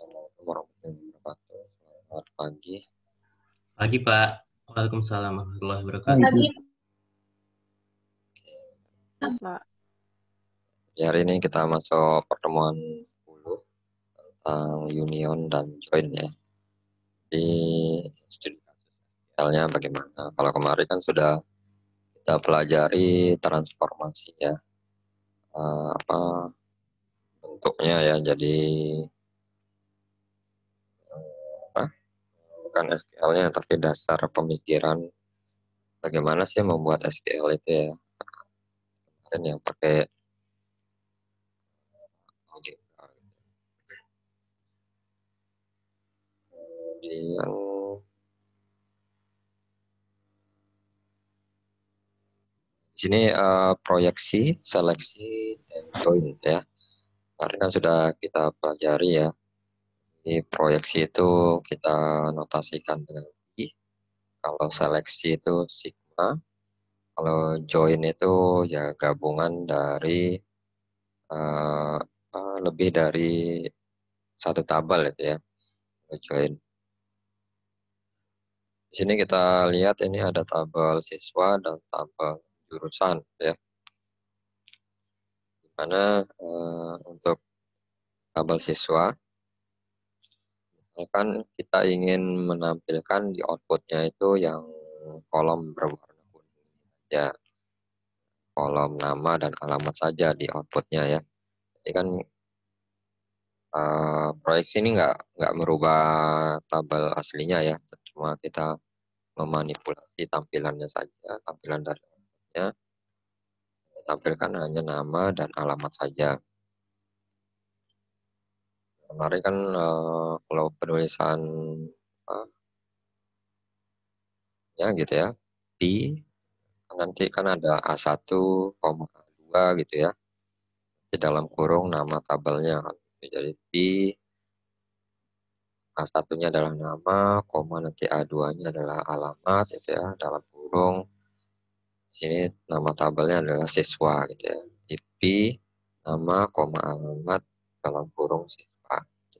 Assalamualaikum warahmatullahi wabarakatuh. Selamat pagi. Pagi Pak, Waalaikumsalam warahmatullahi wabarakatuh. Pagi, Pak. Di hari ini kita masuk pertemuan 10 tentang union dan join ya. Di studi kasusnya bagaimana? Kalau kemarin kan sudah kita pelajari transformasi ya. Apa bentuknya ya? Jadi apa? Bukan SQL-nya tapi dasar pemikiran bagaimana sih membuat SQL itu ya. Kemarin yang pakai algebra. Kemudian di sini proyeksi, seleksi, dan join ya. Kemarin kan sudah kita pelajari ya. Di proyeksi itu kita notasikan dengan I. Kalau seleksi itu sigma. Kalau join itu ya gabungan dari eh, lebih dari satu tabel itu ya. Join. Di sini kita lihat ini ada tabel siswa dan tabel jurusan ya. Dimana untuk tabel siswa kan kita ingin menampilkan di outputnya itu yang kolom berwarna kuning ya, kolom nama dan alamat saja di outputnya ya. Jadi kan proyeksi ini nggak merubah tabel aslinya ya, cuma kita memanipulasi tampilannya saja, tampilan dari outputnya tampilkan hanya nama dan alamat saja. Kemarin kan kalau penulisan uh, ya gitu ya, pi nanti kan ada A1, A2 gitu ya. Di dalam kurung nama tabelnya kan. Jadi pi A1-nya adalah nama, koma nanti A2-nya adalah alamat gitu ya, dalam kurung. Di sini nama tabelnya adalah siswa gitu ya. Di pi nama, koma alamat dalam kurung siswa gitu,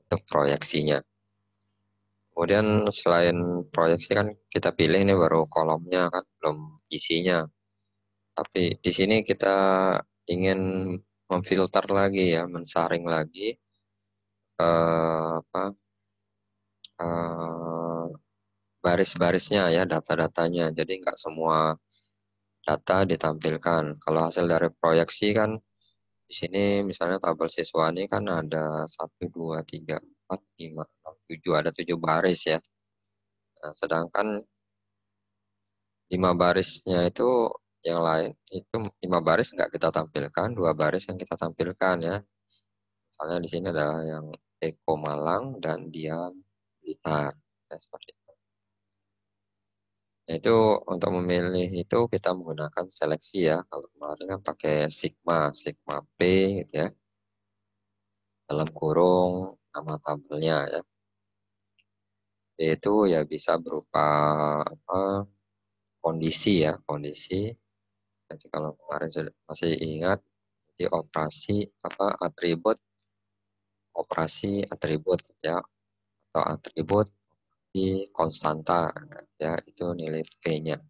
untuk proyeksinya. Kemudian selain proyeksi kan kita pilih ini baru kolomnya kan, belum isinya. Tapi di sini kita ingin memfilter lagi ya, mensaring lagi apa eh, baris-barisnya ya, data-datanya. Jadi nggak semua data ditampilkan. Kalau hasil dari proyeksi kan di sini misalnya tabel siswa ini kan ada 1, 2, 3, 4, 5, 6, 7, ada 7 baris ya. Nah, sedangkan 5 barisnya itu yang lain itu 5 baris nggak kita tampilkan, 2 baris yang kita tampilkan ya. Misalnya di sini adalah yang Eko Malang dan Dian Blitar. Ya, seperti itu. Nah, itu untuk memilih itu kita menggunakan seleksi ya. Kalau kemarin kan pakai sigma, sigma P gitu ya. Dalam kurung nama tabelnya ya. Itu ya bisa berupa apa, kondisi ya, kondisi. Jadi kalau kemarin sudah masih ingat di operasi apa atribut, operasi atribut ya, atau atribut di konstanta ya, itu nilai P-nya.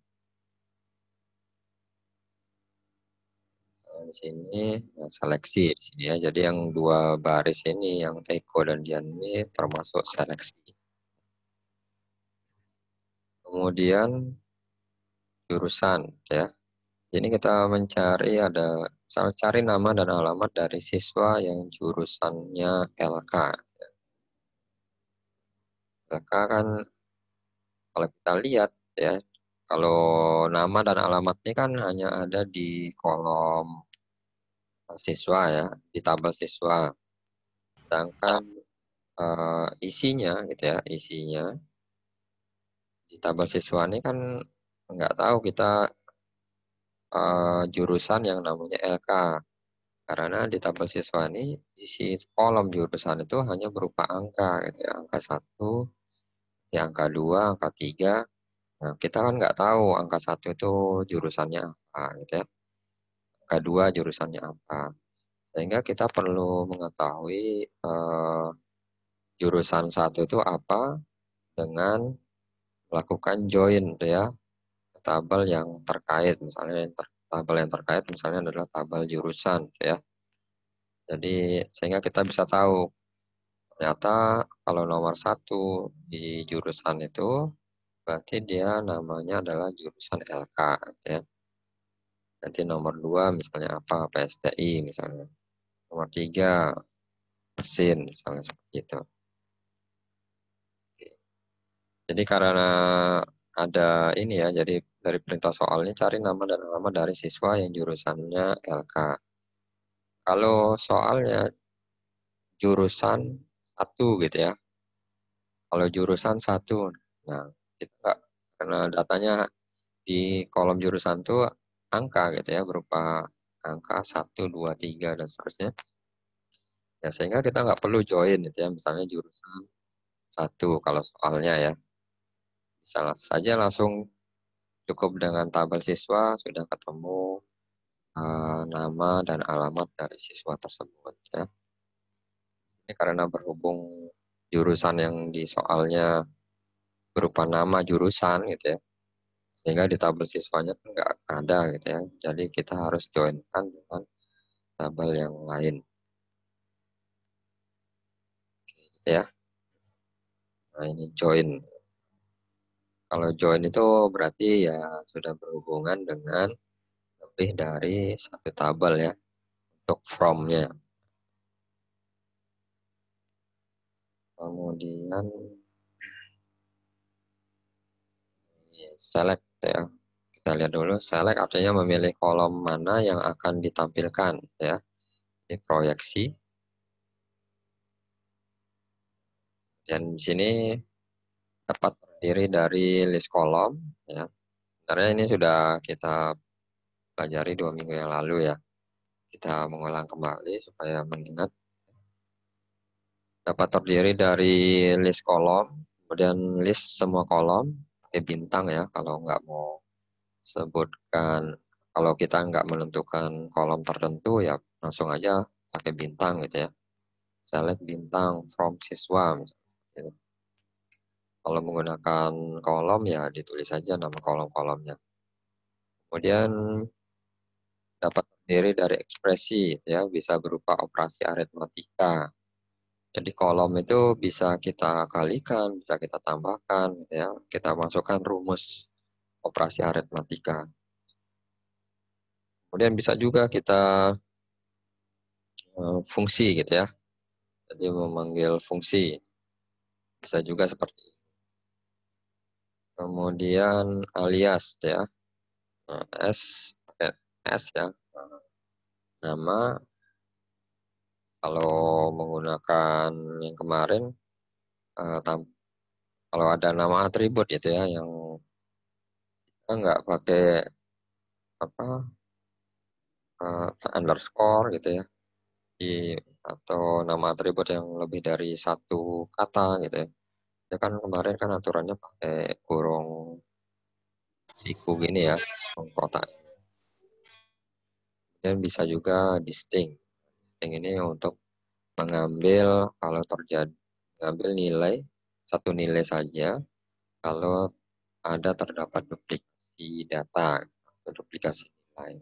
Di sini nah, seleksi di sini ya. Jadi yang 2 baris ini yang Eko dan Dian ini termasuk seleksi. Kemudian jurusan ya. Jadi kita mencari ada misal cari nama dan alamat dari siswa yang jurusannya LK. LK kan kalau kita lihat ya, kalau nama dan alamat ini kan hanya ada di kolom siswa ya, di tabel siswa. Sedangkan isinya gitu ya, isinya di tabel siswa ini kan nggak tahu kita jurusan yang namanya LK. Karena di tabel siswa ini isi kolom jurusan itu hanya berupa angka gitu ya, angka 1, ya angka 2, angka 3. Nah, kita kan nggak tahu angka 1 itu jurusannya apa gitu ya. Angka 2 jurusannya apa. Sehingga kita perlu mengetahui jurusan satu itu apa dengan melakukan join ya tabel yang terkait, misalnya tabel yang terkait misalnya adalah tabel jurusan ya. Jadi sehingga kita bisa tahu ternyata kalau nomor satu di jurusan itu berarti dia namanya adalah jurusan LK ya. Nanti nomor dua misalnya apa, PSTI misalnya. Nomor tiga mesin misalnya seperti itu. Jadi karena ada ini ya, jadi dari perintah soalnya cari nama dan alamat dari siswa yang jurusannya LK. Kalau soalnya jurusan satu gitu ya, kalau jurusan satu, nah kita nggak, karena datanya di kolom jurusan tuh angka gitu ya, berupa angka 1, 2, 3 dan seterusnya. Ya sehingga kita nggak perlu join gitu ya, misalnya jurusan satu kalau soalnya ya. Bisa saja langsung cukup dengan tabel siswa sudah ketemu nama dan alamat dari siswa tersebut ya. Ini karena berhubung jurusan yang di soalnya berupa nama jurusan gitu ya, sehingga di tabel siswanya kan nggak ada gitu ya. Jadi kita harus joinkan dengan tabel yang lain ya. Nah ini join. Kalau join itu berarti ya sudah berhubungan dengan lebih dari satu tabel ya untuk from-nya. Kemudian select ya. Kita lihat dulu, select artinya memilih kolom mana yang akan ditampilkan ya. Ini proyeksi. Dan di sini dapat terdiri dari list kolom ya. Sebenarnya ini sudah kita pelajari 2 minggu yang lalu ya. Kita mengulang kembali supaya mengingat. Dapat terdiri dari list kolom, kemudian list semua kolom, pakai bintang ya kalau nggak mau sebutkan, kalau kita nggak menentukan kolom tertentu ya langsung aja pakai bintang gitu ya. Select bintang from siswa gitu. Kalau menggunakan kolom ya ditulis saja nama kolom-kolomnya. Kemudian dapat terdiri dari ekspresi ya, bisa berupa operasi aritmatika. Jadi kolom itu bisa kita kalikan, bisa kita tambahkan gitu ya. Kita masukkan rumus operasi aritmatika. Kemudian bisa juga kita fungsi gitu ya. Jadi memanggil fungsi. Bisa juga seperti itu. Kemudian alias ya. Nah, S ya. Nama kalau menggunakan yang kemarin eh, tam- kalau ada nama atribut gitu ya yang kita nggak pakai apa underscore gitu ya di atau nama atribut yang lebih dari satu kata gitu ya. Ya kan kemarin kan aturannya pakai kurung siku gini ya, kurung kotak. Dan bisa juga distinct. Distinct ini untuk mengambil kalau terjadi mengambil nilai satu nilai saja kalau ada terdapat duplikasi data atau duplikasi nilai.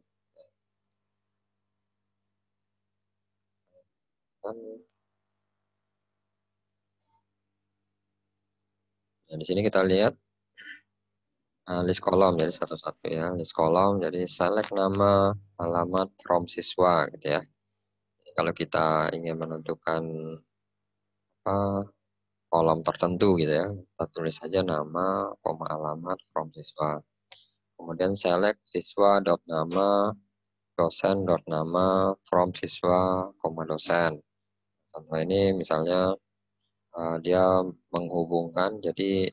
Dan, nah, di sini kita lihat list kolom jadi satu-satu ya, list kolom jadi select nama alamat from siswa gitu ya. Jadi kalau kita ingin menentukan apa kolom tertentu gitu ya, kita tulis saja nama koma alamat from siswa. Kemudian select siswa dot nama dosen dot nama from siswa koma dosen. Contoh ini misalnya dia menghubungkan, jadi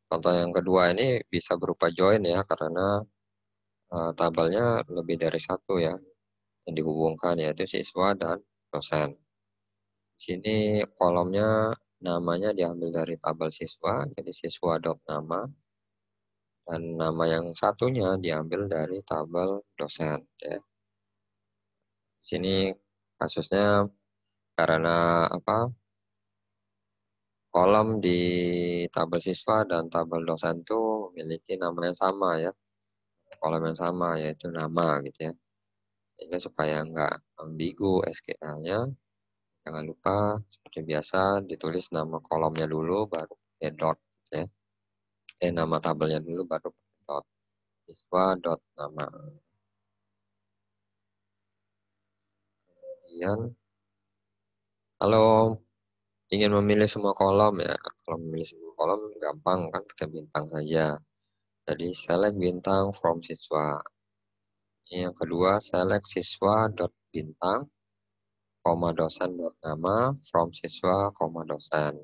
contoh yang kedua ini bisa berupa join ya karena tabelnya lebih dari satu ya yang dihubungkan yaitu siswa dan dosen. Di sini kolomnya namanya diambil dari tabel siswa, jadi siswa dot nama, dan nama yang satunya diambil dari tabel dosen. Ya. Di sini kasusnya karena apa? kolom di tabel siswa dan tabel dosen itu memiliki nama yang sama ya, kolom yang sama yaitu nama gitu ya. Sehingga supaya nggak ambigu SQL-nya, jangan lupa seperti biasa ditulis nama kolomnya dulu baru pakai dot gitu ya. Nama tabelnya dulu baru pakai dot. Siswa dot nama. Kemudian kalau ingin memilih semua kolom ya, kalau memilih semua kolom gampang kan pakai bintang saja. Jadi select bintang from siswa. Yang kedua select siswa dot bintang, koma dosen dot nama from siswa, koma dosen.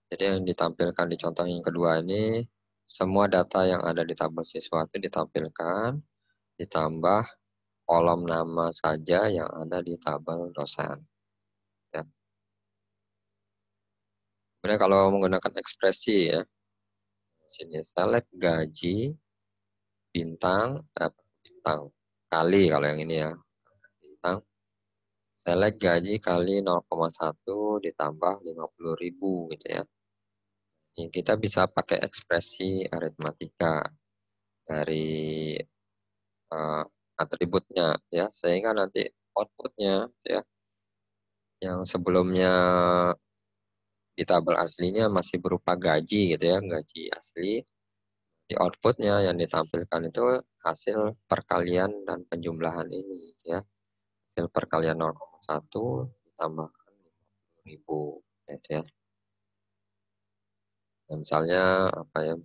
Jadi yang ditampilkan di contoh yang kedua ini semua data yang ada di tabel siswa itu ditampilkan, ditambah kolom nama saja yang ada di tabel dosen. Ya. Kemudian kalau menggunakan ekspresi ya, sini select gaji bintang bintang kali kalau yang ini ya bintang select gaji kali 0,1 ditambah 50.000 gitu ya. Ini kita bisa pakai ekspresi aritmatika dari atributnya ya sehingga nanti outputnya ya yang sebelumnya di tabel aslinya masih berupa gaji gitu ya, gaji asli. Di outputnya yang ditampilkan itu hasil perkalian dan penjumlahan ini ya. Hasil perkalian 0,1 ditambahkan 50.000 gitu ya. Dan misalnya apa ya?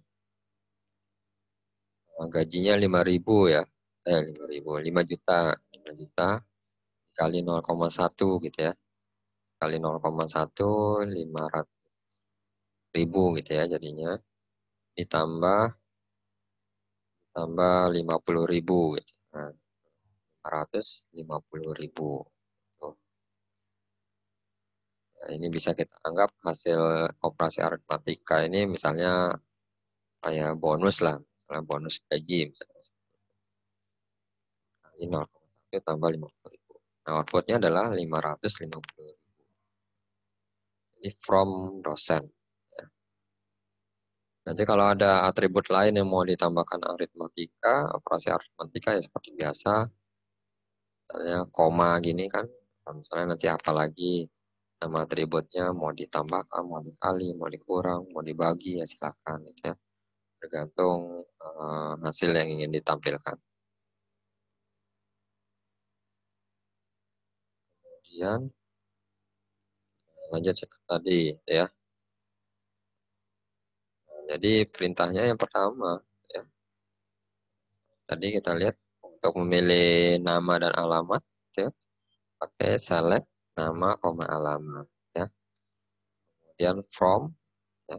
Gajinya 5.000 ya. 5.000, 5 juta, 5 juta kali 0,1 gitu ya. Kali 0,1 500.000 gitu ya jadinya. Ditambah 50.000 gitu. Nah, 550.000. Nah, ini bisa kita anggap hasil operasi aritmatika ini misalnya kayak bonus lah, misalnya bonus gaji misalnya. Nah, ini 0,1 tambah 50.000. Nah, outputnya adalah 550.000. Ini from dosen. Ya. Nanti kalau ada atribut lain yang mau ditambahkan aritmatika, operasi aritmatika ya seperti biasa, misalnya koma gini kan, misalnya nanti apa lagi nama atributnya mau ditambahkan, mau dikali, mau dikurang, mau dibagi ya silakan gitu ya. Tergantung hasil yang ingin ditampilkan. Kemudian lanjut tadi ya. Jadi perintahnya yang pertama ya. Tadi kita lihat untuk memilih nama dan alamat ya, pakai select nama, koma alamat ya. Kemudian from ya.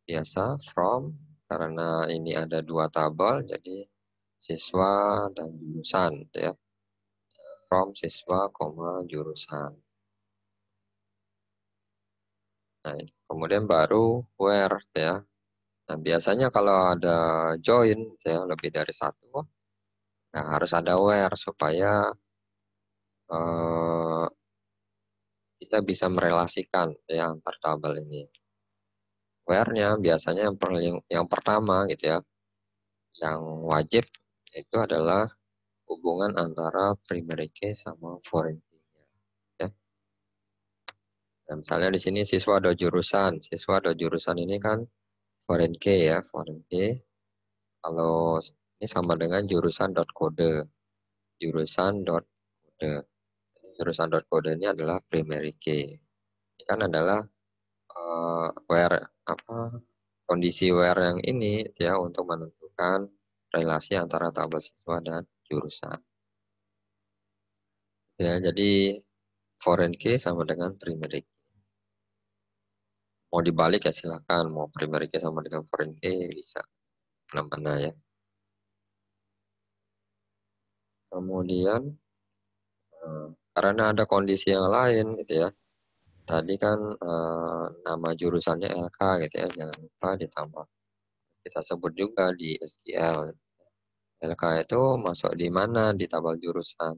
Biasa from karena ini ada dua tabel jadi siswa dan jurusan ya. From siswa, koma jurusan. Nah, kemudian baru where ya. Nah, biasanya kalau ada join ya lebih dari satu, nah harus ada where supaya eh, kita bisa merelasikan ya antar tabel ini. Where-nya biasanya yang pertama gitu ya, yang wajib itu adalah hubungan antara primary key sama foreign key. Ya. Nah, misalnya di sini siswa do jurusan ini kan foreign key ya, foreign key. Kalau ini sama dengan jurusan dot kode, jurusan dot kode. Jurusan dot kode ini adalah primary key. Ini kan adalah where apa kondisi where yang ini ya untuk menentukan relasi antara tabel siswa dan jurusan. Ya, jadi foreign key sama dengan primary key. Mau dibalik ya silakan, mau primary key sama dengan foreign key bisa mana-mana ya. Kemudian karena ada kondisi yang lain gitu ya. Tadi kan nama jurusannya LK gitu ya, jangan lupa ditambah. Kita sebut juga di SQL. LK itu masuk di mana di tabel jurusan?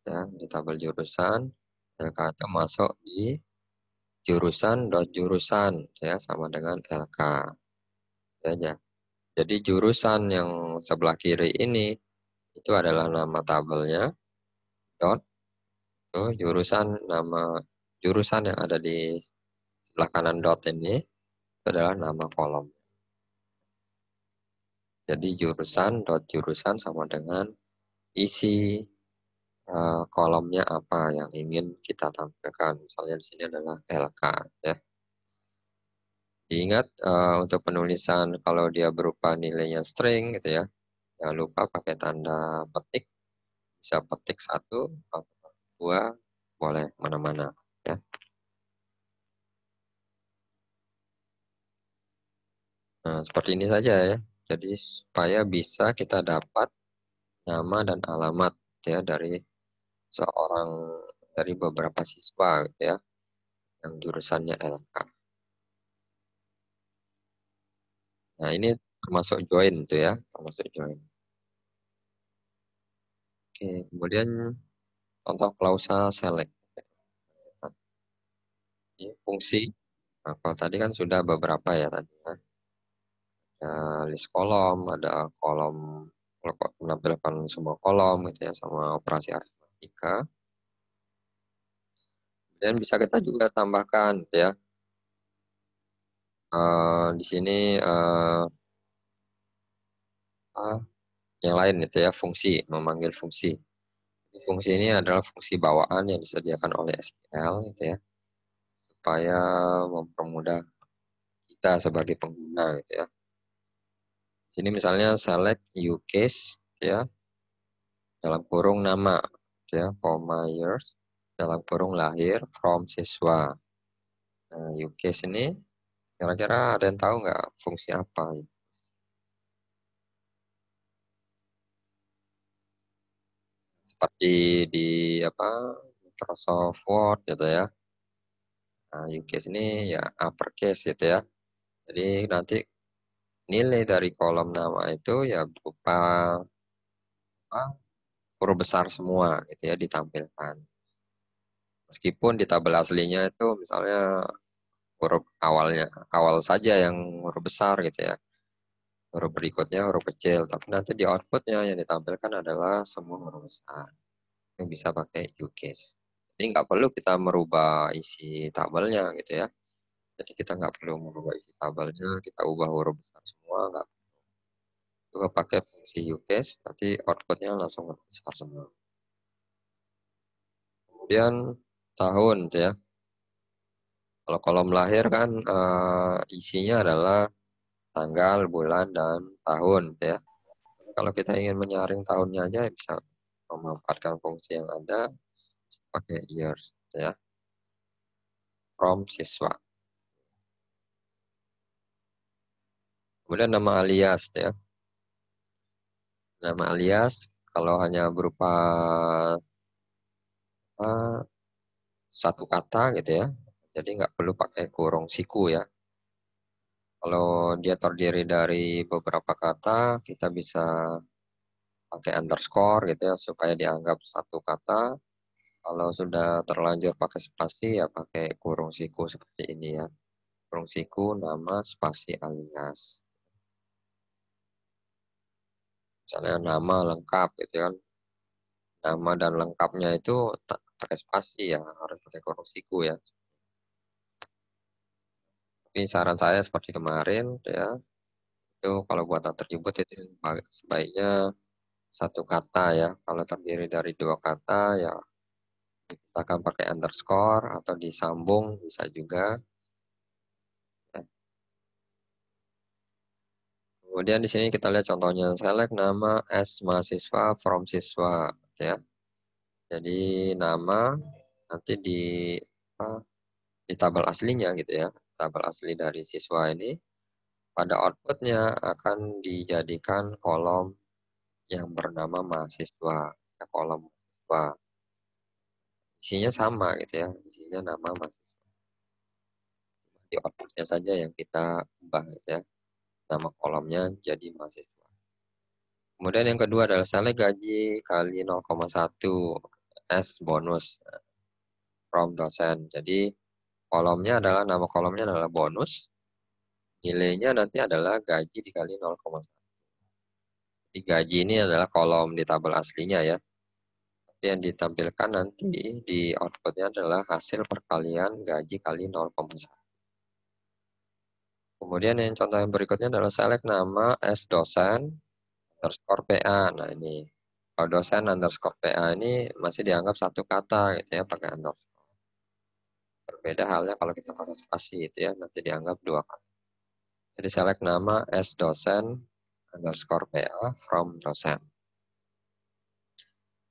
Ya, di tabel jurusan LK itu masuk di jurusan dot jurusan ya sama dengan LK saja. Jadi jurusan yang sebelah kiri ini itu adalah nama tabelnya dot itu jurusan yang ada di sebelah kanan dot ini itu adalah nama kolom. Jadi jurusan dot jurusan sama dengan isi kolomnya apa yang ingin kita tampilkan. Misalnya di sini adalah LK ya. Diingat untuk penulisan kalau dia berupa nilainya string gitu ya. Jangan lupa pakai tanda petik. Bisa petik 1 atau 2 boleh mana-mana ya. Nah, seperti ini saja ya. Jadi supaya bisa kita dapat nama dan alamat ya seorang dari beberapa siswa gitu ya yang jurusannya LK. Nah, ini termasuk join tuh ya, termasuk join. Oke, kemudian contoh klausa select. Ini fungsi. Nah, kalau tadi kan sudah beberapa ya tadi ya. Ada list kolom, ada kolom menampilkan semua kolom gitu ya sama operasi aritmatika. Dan bisa kita juga tambahkan gitu ya. Di sini yang lain gitu ya, fungsi, memanggil fungsi. Fungsi ini adalah fungsi bawaan yang disediakan oleh SQL gitu ya, supaya mempermudah kita sebagai pengguna gitu ya. Sini misalnya select uCase ya, dalam kurung nama ya, years dalam kurung lahir from siswa. Nah, uCase ini kira-kira ada yang tahu nggak fungsi apa? Seperti di apa Microsoft Word gitu ya. Nah, uCase ini ya uppercase gitu ya. Jadi nanti nilai dari kolom nama itu ya berupa huruf besar semua gitu ya ditampilkan. Meskipun di tabel aslinya itu misalnya huruf awal saja yang huruf besar gitu ya. Huruf berikutnya huruf kecil, tapi nanti di outputnya yang ditampilkan adalah semua huruf besar. Yang bisa pakai uCase. Jadi nggak perlu kita merubah isi tabelnya gitu ya. Jadi kita nggak perlu merubah isi tabelnya, kita ubah huruf besar semua, nggak juga pakai fungsi uCase, nanti outputnya langsung huruf besar semua. Kemudian tahun ya. Kalau kolom lahir kan isinya adalah tanggal, bulan, dan tahun ya. Kalau kita ingin menyaring tahunnya aja bisa memanfaatkan fungsi yang ada pakai years ya. From siswa. Kemudian nama alias ya. Nama alias kalau hanya berupa uh, satu kata gitu ya. Jadi nggak perlu pakai kurung siku ya. Kalau dia terdiri dari beberapa kata, kita bisa pakai underscore gitu ya, supaya dianggap satu kata. Kalau sudah terlanjur pakai spasi, ya pakai kurung siku seperti ini ya. Kurung siku, nama, spasi, alias. Misalnya nama lengkap gitu kan. Nama dan lengkapnya itu pakai spasi ya, harus pakai kurung siku ya. Tapi saran saya seperti kemarin ya, itu kalau buat atribut itu sebaiknya satu kata ya. Kalau terdiri dari dua kata ya kita akan pakai underscore atau disambung bisa juga. Ya. Kemudian di sini kita lihat contohnya select nama as mahasiswa from siswa ya. Jadi nama nanti apa, di tabel aslinya gitu ya. Tabel asli dari siswa ini pada outputnya akan dijadikan kolom yang bernama mahasiswa. Ya, kolom mahasiswa. Isinya sama gitu ya. Isinya nama mahasiswa. Di outputnya saja yang kita ubah gitu ya. Nama kolomnya jadi mahasiswa. Kemudian yang kedua adalah select gaji kali 0,1 S bonus from dosen. Jadi kolomnya adalah, nama kolomnya adalah bonus, nilainya nanti adalah gaji dikali 0,1. Jadi gaji ini adalah kolom di tabel aslinya ya. Tapi yang ditampilkan nanti di outputnya adalah hasil perkalian gaji kali 0,1. Kemudian yang contoh yang berikutnya adalah select nama as dosen underscore PA. Nah ini, kalau dosen underscore PA ini masih dianggap satu kata gitu ya, pakai underscore. Berbeda halnya kalau kita pakai spasi itu ya, nanti dianggap dua kata. Jadi select nama as dosen underscore PA from dosen.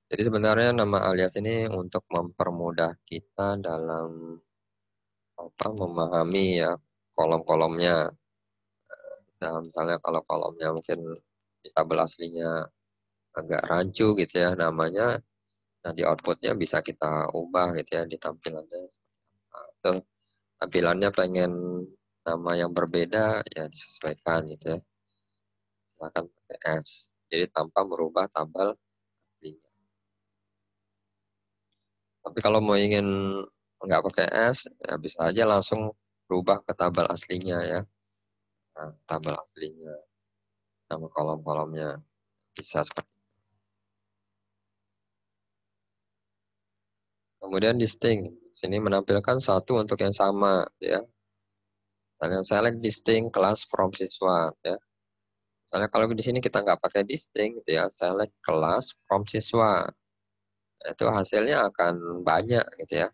Jadi sebenarnya nama alias ini untuk mempermudah kita dalam memahami ya kolom-kolomnya. Nah, misalnya kalau kolomnya mungkin di tabel aslinya agak rancu gitu ya namanya, nah di outputnya bisa kita ubah gitu ya di tampilannya. Nah, itu tampilannya pengen nama yang berbeda ya disesuaikan gitu ya. Silakan pakai S. Jadi tanpa merubah tabel aslinya. Tapi kalau mau ingin nggak pakai S, ya bisa aja langsung berubah ke tabel aslinya ya. Nah, tabel aslinya, nama kolom-kolomnya bisa seperti itu. Kemudian distinct, sini menampilkan satu untuk yang sama ya. Dan yang select distinct class from siswa ya. Misalnya kalau di sini kita nggak pakai distinct gitu ya, select class from siswa, itu hasilnya akan banyak gitu ya.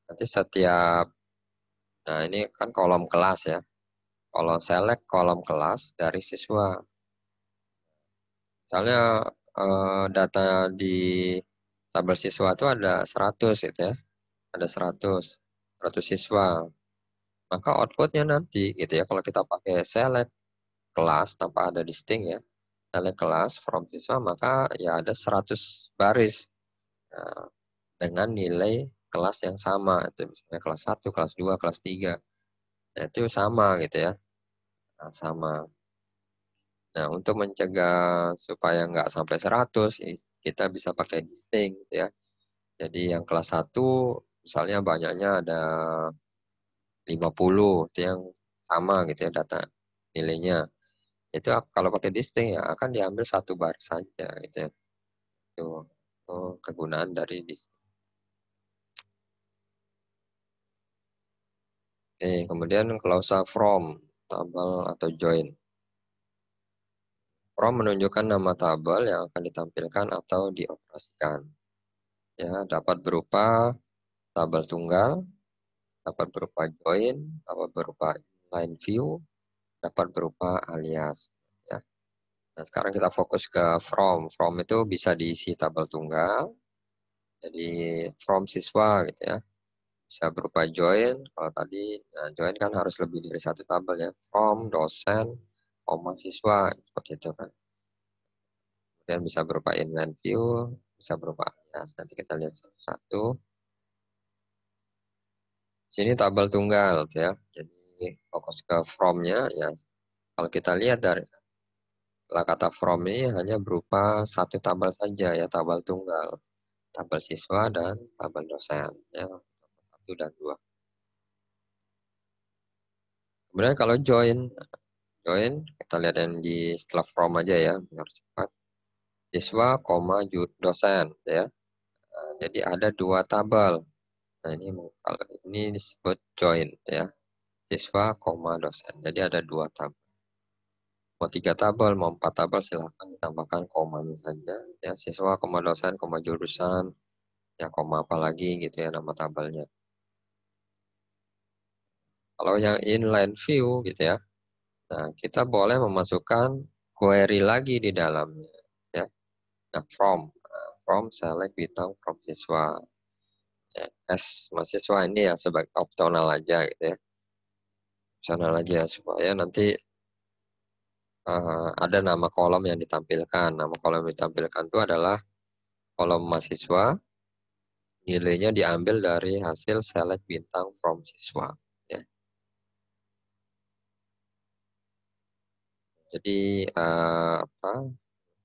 Nanti setiap, nah ini kan kolom kelas ya. Kalau select kolom kelas dari siswa. Misalnya data di tabel siswa itu ada 100 gitu ya. Ada 100 siswa. Maka outputnya nanti gitu ya, kalau kita pakai select kelas tanpa ada distinct ya, select kelas from siswa, maka ya ada 100 baris nah, dengan nilai kelas yang sama. Itu misalnya kelas 1, kelas 2, kelas 3. Nah, itu sama gitu ya. Nah, sama. Nah, untuk mencegah supaya nggak sampai 100, kita bisa pakai distinct gitu ya. Jadi yang kelas 1 misalnya banyaknya ada 50, itu yang sama gitu ya data nilainya. Itu kalau pakai distinct ya akan diambil satu baris saja gitu ya. Itu kegunaan dari distinct. Oke, kemudian klausa from, tabel atau join. From menunjukkan nama tabel yang akan ditampilkan atau dioperasikan. Ya, dapat berupa tabel tunggal, dapat berupa join, dapat berupa inline view, dapat berupa alias. Ya. Nah, sekarang kita fokus ke from. From itu bisa diisi tabel tunggal, jadi from siswa gitu ya. Bisa berupa join, kalau tadi nah join kan harus lebih dari satu tabel ya. From dosen, koma siswa, seperti itu kan. Kemudian bisa berupa inline view, bisa berupa alias. Nanti kita lihat satu-satu. Sini tabel tunggal ya. Jadi fokus ke from-nya ya. Kalau kita lihat dari setelah kata from ini hanya berupa satu tabel saja ya, tabel tunggal. Tabel siswa dan tabel dosen ya. Satu dan dua. Kemudian kalau join kita lihat yang di setelah from aja ya, biar cepat. Siswa, dosen ya. Nah, jadi ada dua tabel. Nah ini kalau ini disebut join ya. Siswa, dosen. Jadi ada dua tabel. Mau tiga tabel, mau empat tabel silahkan ditambahkan komanya saja. Ya siswa, dosen, jurusan, ya koma apa lagi gitu ya nama tabelnya. Kalau yang inline view gitu ya, nah kita boleh memasukkan query lagi di dalamnya. Ya. Nah from select bintang from siswa. Ya, S mahasiswa ini ya sebagai opsional aja gitu ya. Opsional aja supaya nanti ada nama kolom yang ditampilkan. Nama kolom yang ditampilkan itu adalah kolom mahasiswa, nilainya diambil dari hasil select bintang from siswa. Ya. Jadi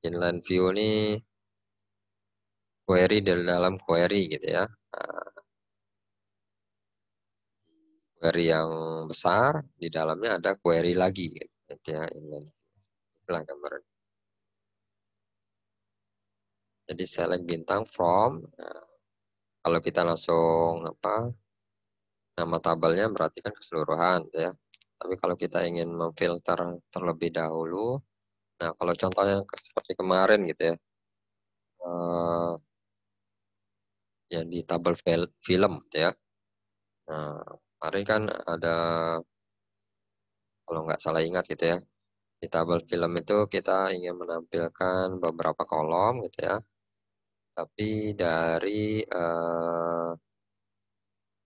inline view ini query dari dalam query gitu ya. Nah, query yang besar, di dalamnya ada query lagi gitu ya, inline. Itulah gambaran. Jadi select bintang from. Nah, kalau kita langsung nama tabelnya berarti kan keseluruhan gitu ya. Tapi kalau kita ingin memfilter terlebih dahulu, nah kalau contohnya seperti kemarin gitu ya, eh, yang di tabel film gitu ya. Nah, kemarin kan ada, kalau nggak salah ingat gitu ya, di tabel film itu kita ingin menampilkan beberapa kolom gitu ya, tapi dari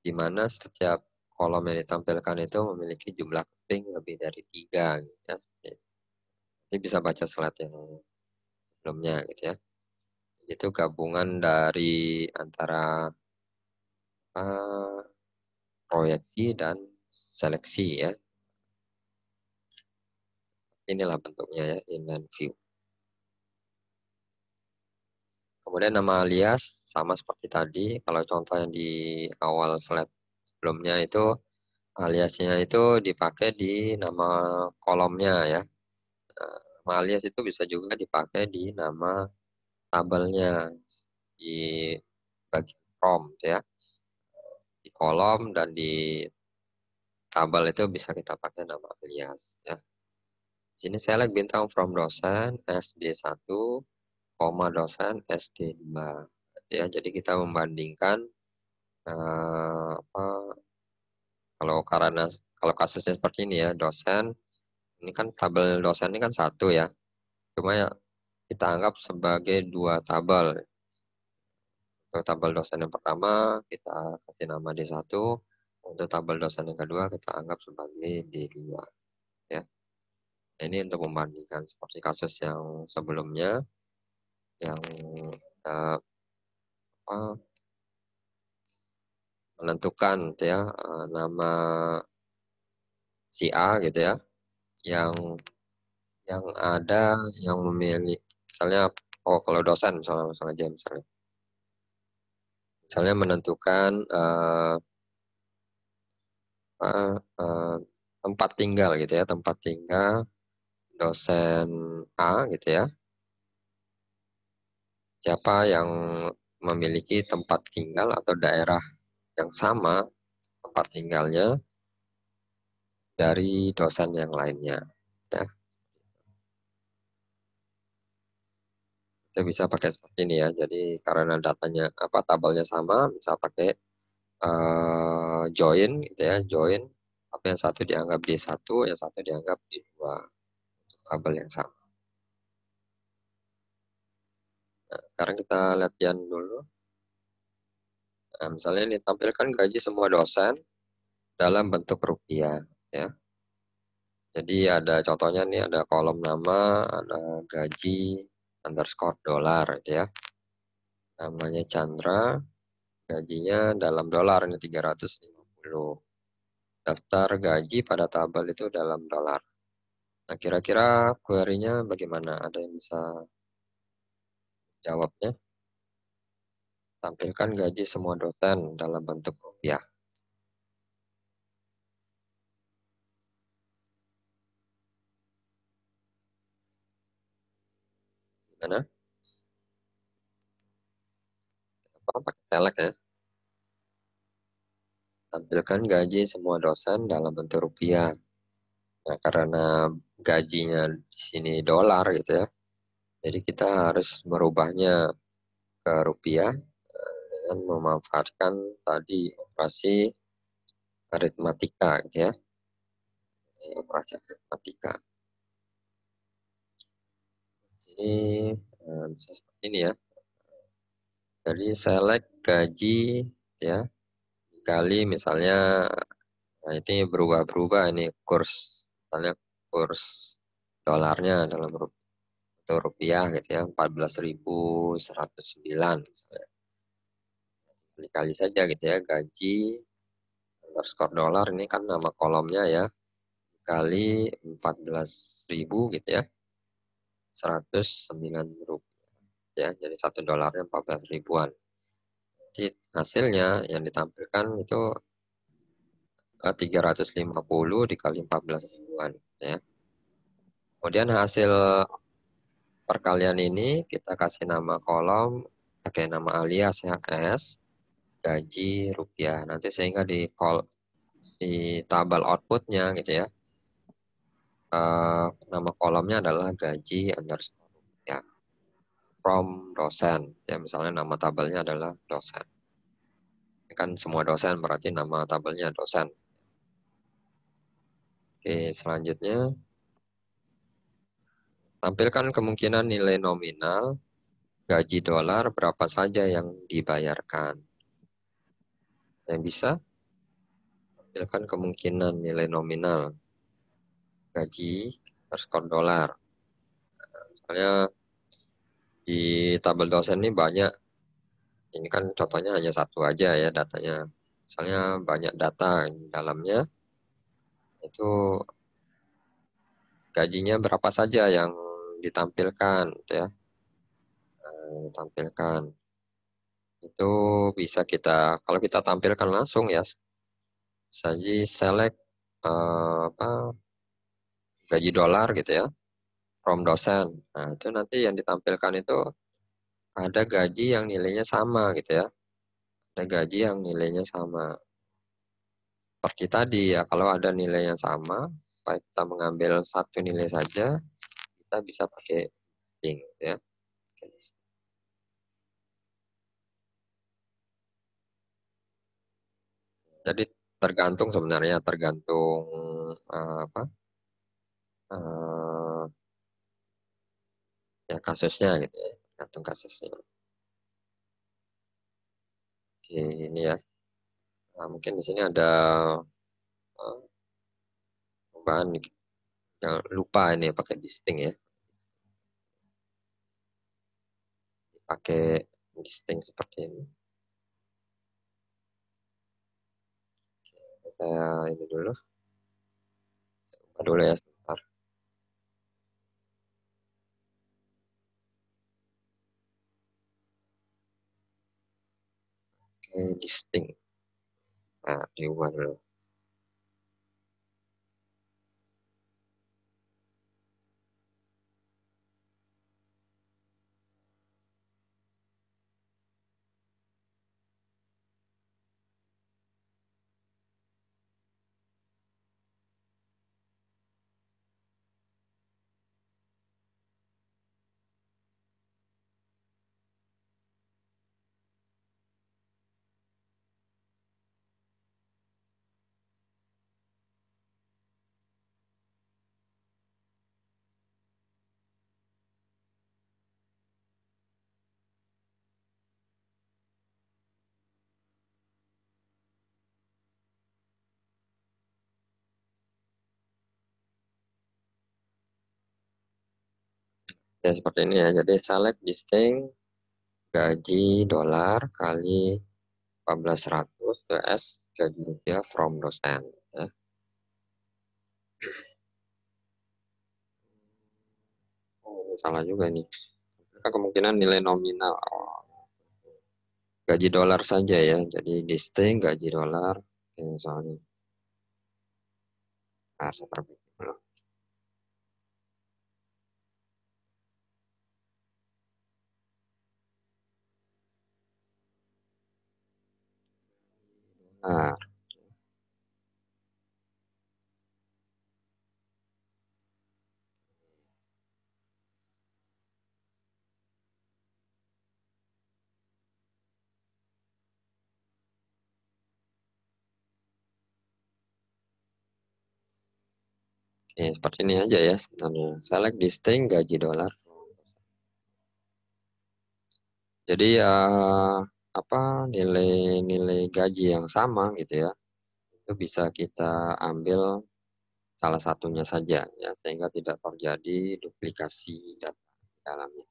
di mana setiap kolom yang ditampilkan itu memiliki jumlah keping lebih dari 3 gitu ya. Jadi bisa baca slide yang sebelumnya gitu ya. Itu gabungan dari antara eh, proyeksi dan seleksi ya. Inilah bentuknya ya, inline view. Kemudian nama alias sama seperti tadi. Kalau contoh yang di awal slide sebelumnya itu, aliasnya itu dipakai di nama kolomnya ya. Nama alias itu bisa juga dipakai di nama tabelnya, di bagian prompt ya. Di kolom dan di tabel itu bisa kita pakai nama alias ya. Di sini select bintang from dosen SD1, dosen SD2. Ya, jadi kita membandingkan apa, kalau kasusnya seperti ini ya, dosen ini kan tabel dosen ini kan satu ya, cuma ya kita anggap sebagai dua tabel. Untuk tabel dosen yang pertama kita kasih nama D1, untuk tabel dosen yang kedua kita anggap sebagai D2 ya. Ini untuk membandingkan seperti kasus yang sebelumnya yang eh, apa, menentukan gitu ya, nama si A gitu ya, yang ada yang memilih, misalnya, oh kalau dosen misalnya misalnya aja misalnya menentukan apa, tempat tinggal gitu ya, tempat tinggal dosen A gitu ya, siapa yang memiliki tempat tinggal atau daerah yang sama tempat tinggalnya dari dosen yang lainnya ya. Kita bisa pakai seperti ini ya, jadi karena datanya tabelnya sama bisa pakai join gitu ya, join apa yang satu dianggap di satu, yang satu dianggap di dua tabel yang sama. Nah, sekarang kita latihan dulu. Nah, misalnya ini tampilkan gaji semua dosen dalam bentuk rupiah ya. Jadi ada contohnya nih, ada kolom nama, ada gaji underscore dolar gitu ya. Namanya Chandra, gajinya dalam dolar ini 350. Daftar gaji pada tabel itu dalam dolar. Nah, kira-kira query-nya bagaimana? Ada yang bisa jawabnya? Tampilkan gaji semua dosen dalam bentuk rupiah. Gimana? Apa pakai select ya? Tampilkan gaji semua dosen dalam bentuk rupiah. Nah, karena gajinya di sini dolar gitu ya. Jadi kita harus merubahnya ke rupiah dengan memanfaatkan tadi operasi aritmatika gitu ya. Operasi aritmatika. Ini bisa seperti ini ya. Jadi select gaji ya, kali misalnya, nah ini berubah-berubah ini kurs, misalnya kurs dolarnya dalam rupiah gitu ya, 14.109 misalnya. Dikali saja gitu ya, gaji underscore dolar ini kan nama kolomnya ya, kali 14.000 gitu ya, 109 rupiah ya, jadi 1 dolarnya 14 ribuan. Jadi hasilnya yang ditampilkan itu 350 dikali 14 ribuan ya. Kemudian hasil perkalian ini kita kasih nama kolom, pakai nama alias ya, S, gaji rupiah. Nanti sehingga di tabel outputnya gitu ya, nama kolomnya adalah gaji underscore rupiah from dosen. Ya misalnya nama tabelnya adalah dosen. Ini kan semua dosen berarti nama tabelnya dosen. Oke, selanjutnya tampilkan kemungkinan nilai nominal gaji dolar berapa saja yang dibayarkan. Yang bisa tampilkan kemungkinan nilai nominal gaji underscore dolar. Misalnya di tabel dosen ini banyak, ini kan contohnya hanya satu aja ya datanya. Misalnya banyak data di dalamnya, itu gajinya berapa saja yang ditampilkan, gitu ya. Tampilkan. Itu bisa kalau kita tampilkan langsung ya, saja select gaji dolar gitu ya, from dosen. Nah, itu nanti yang ditampilkan itu ada gaji yang nilainya sama gitu ya. Ada gaji yang nilainya sama. Seperti tadi ya, kalau ada nilai yang sama, baik kita mengambil satu nilai saja, kita bisa pakai listing ya. Jadi tergantung sebenarnya, tergantung apa eh, ya kasusnya gitu ya, tergantung kasusnya. Oke, ini ya. Nah, mungkin di sini ada eh, tambahan nih. Jangan lupa ini pakai listing ya. Pakai listing seperti ini. Saya ini dulu. Buka dulu ya sebentar. Oke, listing. Nah, diubah dulu. Ya seperti ini ya. Jadi select listing gaji dolar kali 1400 PS gaji rupiah from dosen. Ya. Oh, ini salah juga nih. Kemungkinan nilai nominal. Oh, gaji dolar saja ya. Jadi listing gaji dolar. Oke, soalnya. Harus perbaiki dulu. Nah, oke, seperti ini aja ya sebenarnya. Select listing gaji dolar. Jadi ya apa nilai-nilai gaji yang sama gitu ya. Itu bisa kita ambil salah satunya saja ya sehingga tidak terjadi duplikasi data di dalamnya.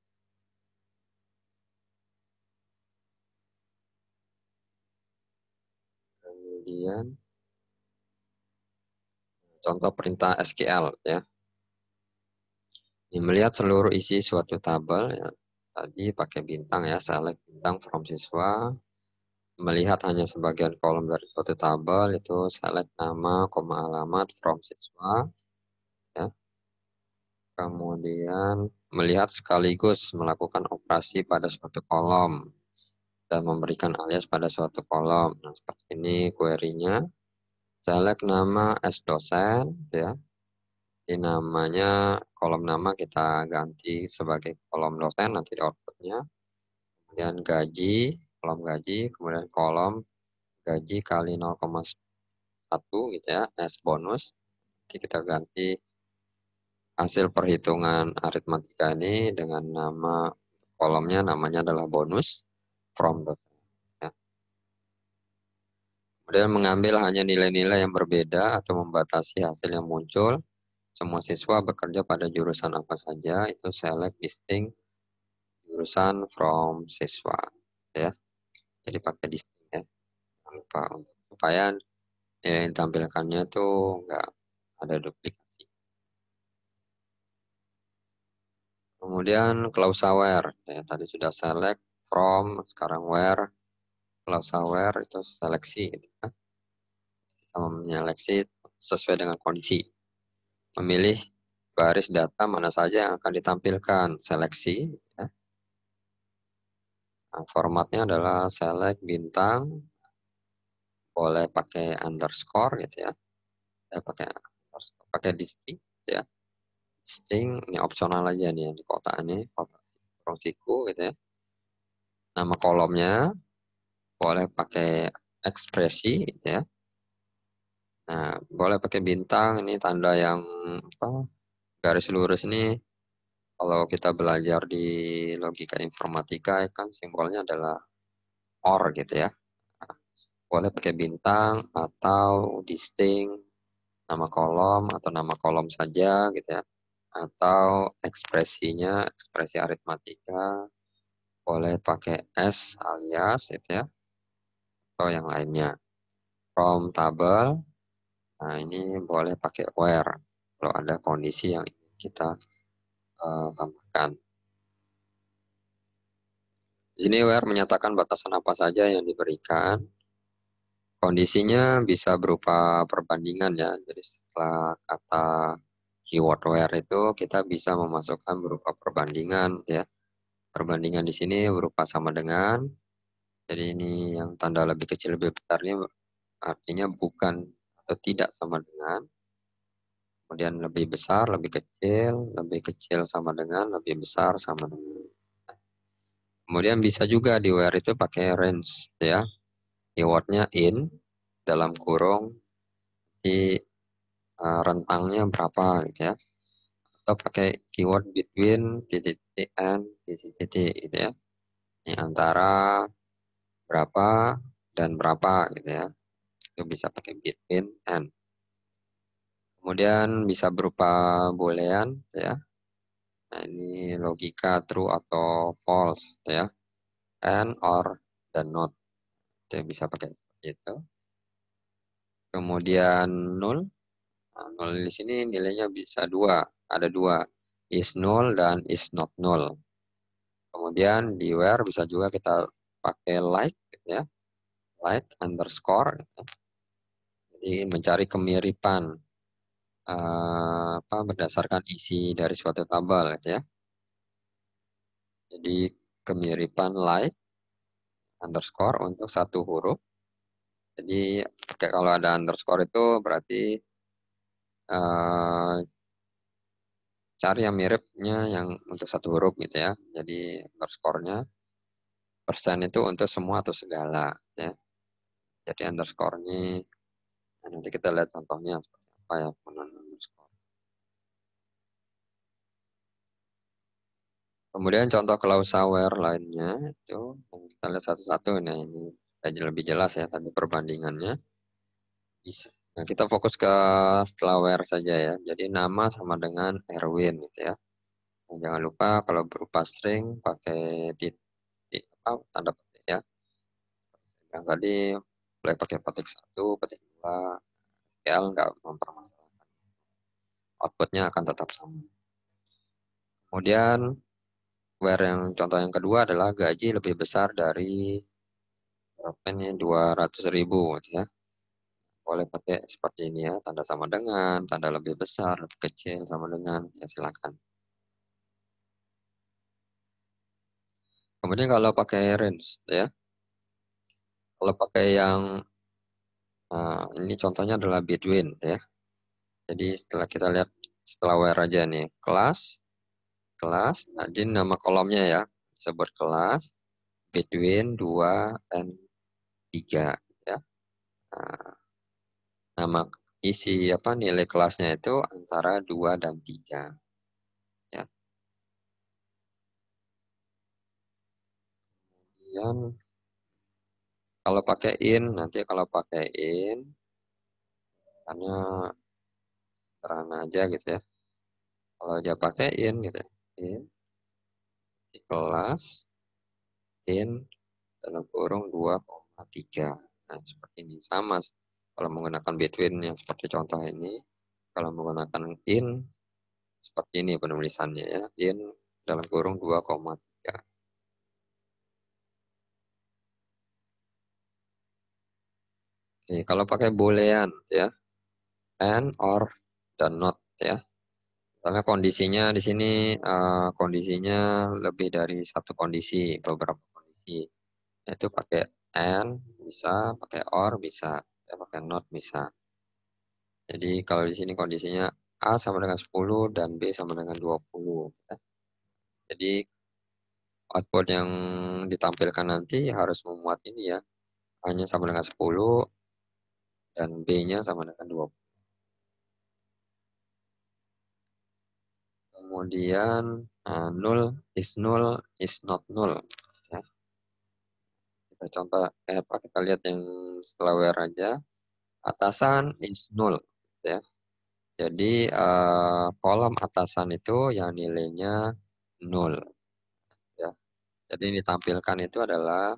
Kemudian contoh perintah SQL ya. Ini melihat seluruh isi suatu tabel ya. Tadi pakai bintang ya, select bintang from siswa. melihat hanya sebagian kolom dari suatu tabel, itu select nama, koma alamat from siswa, ya. Kemudian melihat sekaligus melakukan operasi pada suatu kolom dan memberikan alias pada suatu kolom. Nah, seperti ini query-nya. Select nama as dosen, ya. Di namanya, kolom nama kita ganti sebagai kolom dosen nanti di outputnya. Kemudian gaji, kolom gaji, kemudian kolom gaji kali 0,1 gitu ya, as bonus. Nanti kita ganti hasil perhitungan aritmatika ini dengan nama kolomnya, namanya adalah bonus from dosen. Ya. Kemudian mengambil hanya nilai-nilai yang berbeda atau membatasi hasil yang muncul. Semua siswa bekerja pada jurusan apa saja, itu select distinct jurusan from siswa, ya. Jadi pakai distinct, ya. Jangan lupa supaya nilai yang ditampilkannya tuh nggak ada duplikasi. Kemudian clause aware, ya, tadi sudah select from, sekarang where. Clause aware itu seleksi, gitu, ya. Kita menyeleksi sesuai dengan kondisi. Memilih baris data mana saja yang akan ditampilkan, seleksi, ya. Nah, formatnya adalah select bintang, boleh pakai underscore gitu ya. Pakai distinct ya. Distinct ini opsional aja nih di kotak ini, kotak siku gitu ya. Nama kolomnya boleh pakai ekspresi gitu ya. Nah, boleh pakai bintang, ini tanda yang apa? Garis lurus ini kalau kita belajar di logika informatika kan simbolnya adalah OR gitu ya. Nah, boleh pakai bintang atau distinct nama kolom atau nama kolom saja gitu ya, atau ekspresinya ekspresi aritmatika boleh pakai S alias gitu ya, atau yang lainnya. From tabel, nah ini boleh pakai where kalau ada kondisi yang ingin kita tambahkan. Di sini where menyatakan batasan apa saja yang diberikan. Kondisinya bisa berupa perbandingan ya, jadi setelah kata keyword where itu kita bisa memasukkan berupa perbandingan ya. Perbandingan di sini berupa sama dengan. Jadi ini yang tanda lebih kecil lebih besar ini artinya bukan atau tidak sama dengan. Kemudian lebih kecil sama dengan, lebih besar sama dengan. Kemudian bisa juga di where itu pakai range ya. Keywordnya in dalam kurung di rentangnya berapa gitu ya. Atau pakai keyword between titik-titik and titik-titik gitu ya. Ini antara berapa dan berapa gitu ya. Itu bisa pakai between and. Kemudian bisa berupa boolean ya. Nah, ini logika true atau false ya. And, or, dan not. Itu bisa pakai seperti itu. Kemudian null. Nah, null di sini nilainya bisa dua. Ada dua. Is null dan is not null. Kemudian di where bisa juga kita pakai like gitu ya. Like underscore. Gitu. Jadi mencari kemiripan berdasarkan isi dari suatu tabel gitu ya. Jadi kemiripan like underscore untuk satu huruf. Jadi kalau ada underscore itu berarti cari yang miripnya yang untuk satu huruf gitu ya. Jadi underscore-nya persen itu untuk semua atau segala ya. Jadi underscore ini nanti kita lihat contohnya seperti apa ya penggunaan underscore. Kemudian contoh clause aware lainnya itu kita lihat satu-satu. Nah ini lebih jelas ya tadi perbandingannya. Bisa. Nah, kita fokus ke setelah where saja ya. Jadi nama sama dengan Erwin gitu ya. Dan jangan lupa kalau berupa string pakai titik tanda petik ya. Yang tadi boleh pakai petik 1, petik 2, SQL nggak mempermasalahkan. Outputnya akan tetap sama. Kemudian where yang contoh yang kedua adalah gaji lebih besar dari berapa ini 200.000 gitu ya. Boleh pakai seperti ini ya, tanda sama dengan, tanda lebih besar, lebih kecil, sama dengan, ya silakan. Kemudian kalau pakai range ya, kalau pakai yang ini contohnya adalah between ya. Jadi setelah kita lihat setelah where aja nih, kelas, nah ini nama kolomnya ya, disebut kelas, between 2 dan 3 ya. Nah, nama isi apa nilai kelasnya itu antara 2 dan 3 ya. Kemudian kalau pakai in, nanti kalau pakai in, karena sederhana aja gitu ya. Kalau dia pakai in gitu ya, in, di kelas, in, dalam kurung 2,3. Nah, seperti ini. Sama kalau menggunakan between yang seperti contoh ini. Kalau menggunakan in, seperti ini penulisannya ya. In dalam kurung 2,3. Oke, kalau pakai boolean ya, and, or, dan not ya. Karena kondisinya di sini kondisinya lebih dari satu kondisi, beberapa kondisi. Itu pakai and bisa, pakai or bisa, ya, pakai not bisa. Jadi kalau di sini kondisinya A sama dengan 10 dan B sama dengan 20. Ya. Jadi output yang ditampilkan nanti harus memuat ini ya. A-nya sama dengan 10 dan B-nya sama dengan 20. Kemudian null is not null. Ya. Kita contoh, kita lihat yang setelah where aja. Atasan is null. Ya. Jadi kolom atasan itu yang nilainya 0. Ya. Jadi yang ditampilkan itu adalah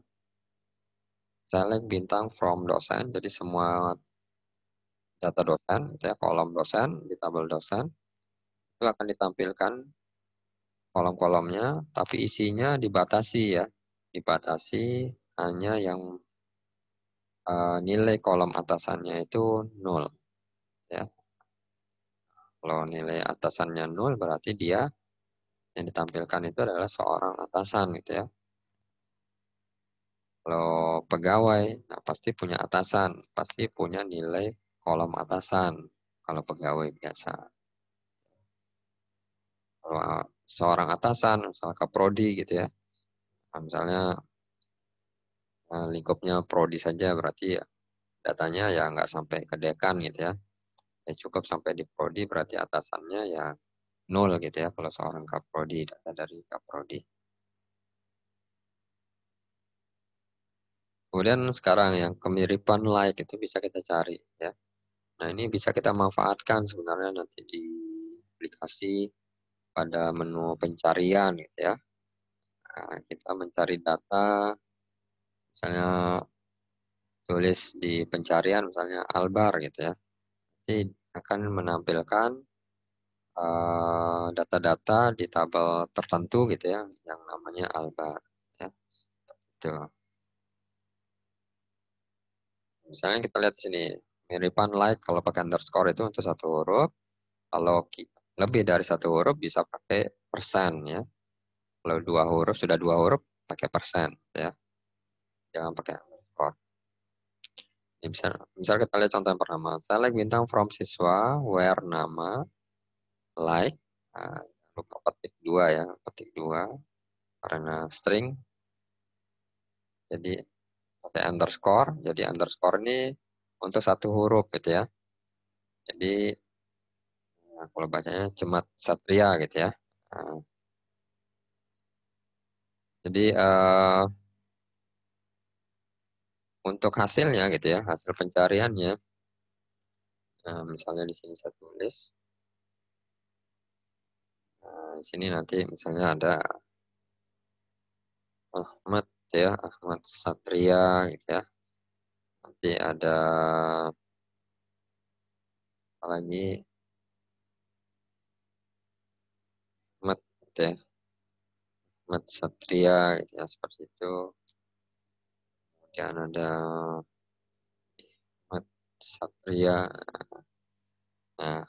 select bintang from dosen. Jadi semua data dosen, gitu ya, kolom dosen di tabel dosen itu akan ditampilkan kolom-kolomnya, tapi isinya dibatasi ya, dibatasi hanya yang nilai kolom atasannya itu 0 ya. Kalau nilai atasannya 0 berarti dia yang ditampilkan itu adalah seorang atasan gitu ya. Kalau pegawai, nah pasti punya atasan, pasti punya nilai kolom atasan. Kalau pegawai biasa. Kalau seorang atasan, misalnya kaprodi gitu ya. Nah, misalnya lingkupnya prodi saja, berarti ya, datanya ya nggak sampai ke dekan gitu ya. Ya cukup sampai di prodi, berarti atasannya ya 0 gitu ya. Kalau seorang kaprodi, data dari kaprodi. Kemudian sekarang yang kemiripan like itu bisa kita cari ya. Nah, ini bisa kita manfaatkan sebenarnya nanti di aplikasi pada menu pencarian gitu ya. Nah, kita mencari data, misalnya tulis di pencarian misalnya Albar gitu ya. Nanti akan menampilkan data-data di tabel tertentu gitu ya, yang namanya Albar. Ya. Gitu. Misalnya kita lihat di sini, miripan like kalau pakai underscore itu untuk satu huruf, kalau lebih dari satu huruf bisa pakai persen ya. Kalau dua huruf sudah dua huruf pakai persen ya, jangan pakai underscore. Ini misal kita lihat contoh yang pertama, select bintang from siswa, where nama, like, nah, lupa petik dua ya, petik dua karena string, jadi pakai underscore, jadi underscore ini untuk satu huruf gitu ya. Jadi nah, kalau bacanya Cemat Satria gitu ya. Nah, jadi untuk hasilnya gitu ya, hasil pencariannya, nah, misalnya di sini saya tulis, nah, di sini nanti misalnya ada Ahmad ya, Ahmad Satria gitu ya. Nanti ada apa lagi Ahmad gitu ya, Ahmad Satria gitu ya, seperti itu. Dan ada Satria. Nah,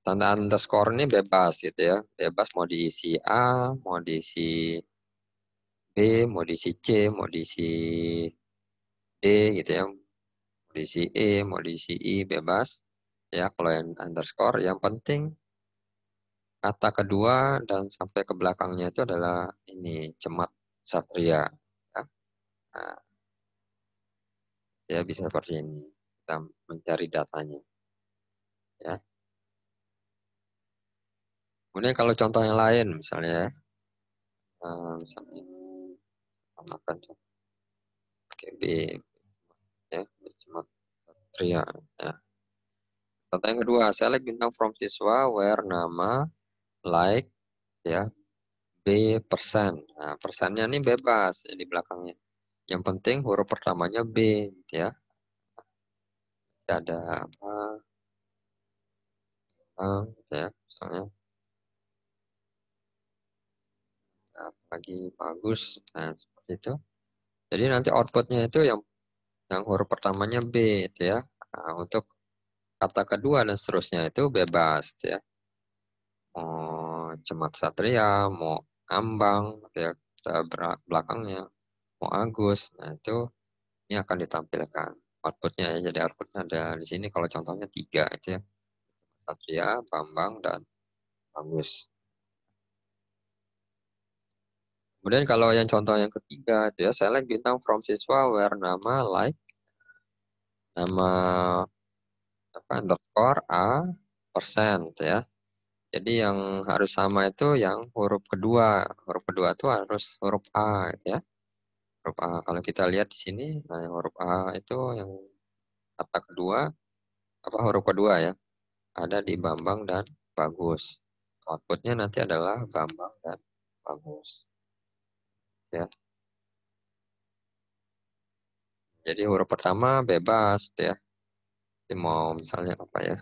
tanda underscore ini bebas gitu ya. Bebas mau diisi A, mau diisi B, mau diisi C, mau diisi D gitu ya. Mau diisi E, mau diisi I, bebas. Ya, kalau yang underscore, yang penting kata kedua dan sampai ke belakangnya itu adalah ini, Cemat Satria. Ya, nah, ya bisa seperti ini. Kita mencari datanya. Ya. Kemudian kalau contoh yang lain, misalnya, misalnya ini, tambahkan pakai B, ya, Cemat Satria. Ya. Contoh yang kedua, select bintang from siswa where nama, like, ya, B persen. Nah, persennya ini bebas ya, di belakangnya. Yang penting huruf pertamanya B, gitu ya. Tidak ada apa, gitu ya, misalnya lagi bagus. Nah, seperti itu. Jadi nanti outputnya itu yang huruf pertamanya B, gitu ya. Nah, untuk kata kedua dan seterusnya itu bebas, gitu ya. Mau Cemat Satria, mau Ambang, gitu ya, kita belakangnya, mau Agus. Nah, itu ini akan ditampilkan outputnya ya. Jadi outputnya ada di sini kalau contohnya tiga itu ya. Satria, Bambang, dan Agus. Kemudian kalau yang contoh yang ketiga itu ya, select bintang from siswa where nama, like, nama apa, underscore A, persen gitu ya. Jadi yang harus sama itu yang huruf kedua. Huruf kedua itu harus huruf A gitu ya. Huruf A. Kalau kita lihat di sini, nah yang huruf A itu yang kata kedua, apa huruf kedua ya, ada di Bambang dan Bagus. Outputnya nanti adalah Bambang dan Bagus. Ya. Jadi huruf pertama bebas ya. Jadi mau misalnya apa ya?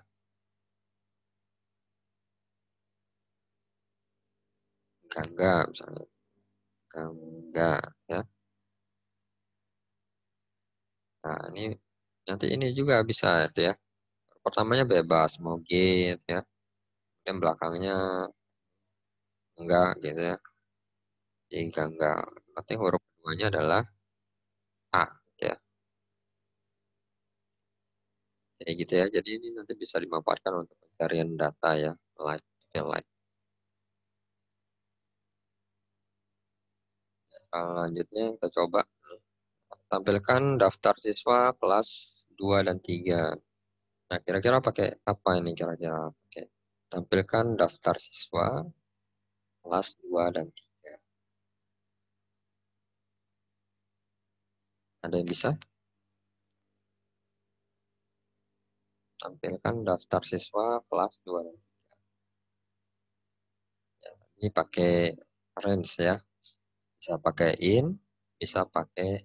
Gangga misalnya. Gangga ya. Nah, ini nanti ini juga bisa itu ya. Pertamanya bebas mau G gitu ya. Dan belakangnya enggak gitu ya. Jadi gangga. Nanti huruf keduanya adalah A ya. Jadi gitu ya. Jadi ini nanti bisa dimanfaatkan untuk pencarian data ya. Like, ya, like. Selanjutnya kita coba tampilkan daftar siswa kelas 2 dan 3. Nah, kira-kira pakai apa ini kira-kira? Oke. Tampilkan daftar siswa kelas 2 dan 3. Ada yang bisa? Tampilkan daftar siswa kelas 2 dan 3. Ya, ini pakai range ya. Bisa pakai in, bisa pakai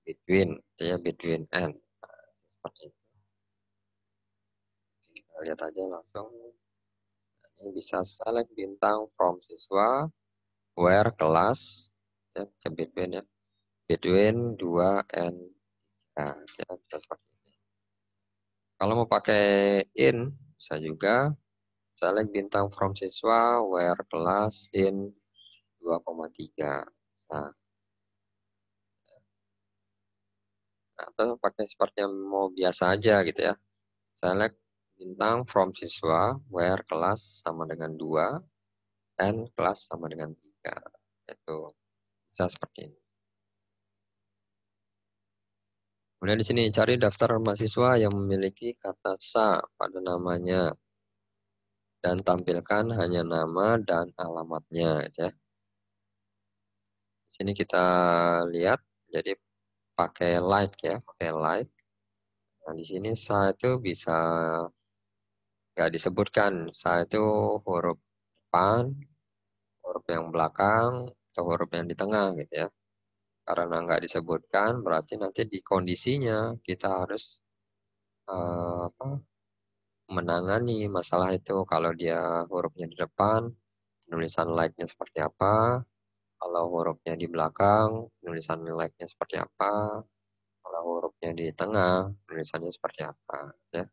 between, ya between and. Seperti itu. Kita lihat aja langsung. Ini bisa select bintang from siswa, where kelas, ya, bisa between ya. Between 2 and 3. Ya, bisa seperti ini. Kalau mau pakai in, bisa juga select bintang from siswa, where kelas in 2,3. Nah, atau pakai seperti yang mau biasa aja gitu ya. Select bintang from siswa, where kelas sama dengan 2, and kelas sama dengan 3. Itu bisa seperti ini. Kemudian di sini cari daftar mahasiswa yang memiliki kata sa pada namanya dan tampilkan hanya nama dan alamatnya gitu ya. Di sini kita lihat jadi pakai like ya, pakai like. Nah, di sini sa itu bisa nggak disebutkan. Sa itu huruf depan, huruf yang belakang, atau huruf yang di tengah gitu ya. Karena nggak disebutkan, berarti nanti di kondisinya kita harus apa, menangani masalah itu. Kalau dia hurufnya di depan, penulisan like-nya seperti apa. Kalau hurufnya di belakang, penulisan like-nya seperti apa. Kalau hurufnya di tengah, penulisannya seperti apa. Ya.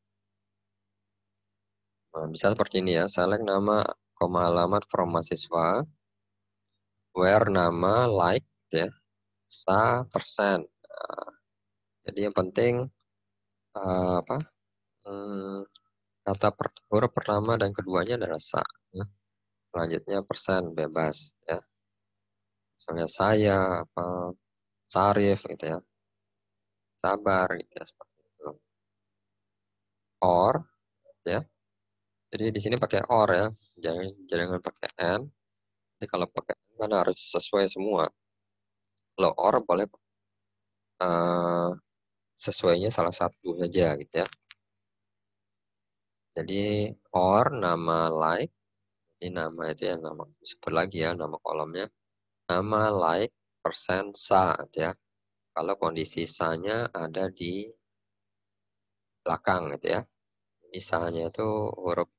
Nah, bisa seperti ini ya. Select nama, koma alamat from mahasiswa. Where nama, like, ya. Sa, persen. Nah, jadi yang penting, apa? Kata huruf pertama dan keduanya adalah sa. Ya. Selanjutnya persen, bebas. Ya. Misalnya saya, apa, Sarif, gitu ya. Sabar, gitu ya. Seperti itu. Or, ya. Jadi di sini pakai or ya, jangan pakai and. Jadi kalau pakai and kan harus sesuai semua. Kalau or boleh eh, sesuainya salah satu saja gitu ya. Jadi or nama like, ini nama itu ya, nama sebut lagi ya nama kolomnya. Nama like persen sa gitu ya. Kalau kondisi sa-nya ada di belakang gitu ya. Ini sa-nya itu huruf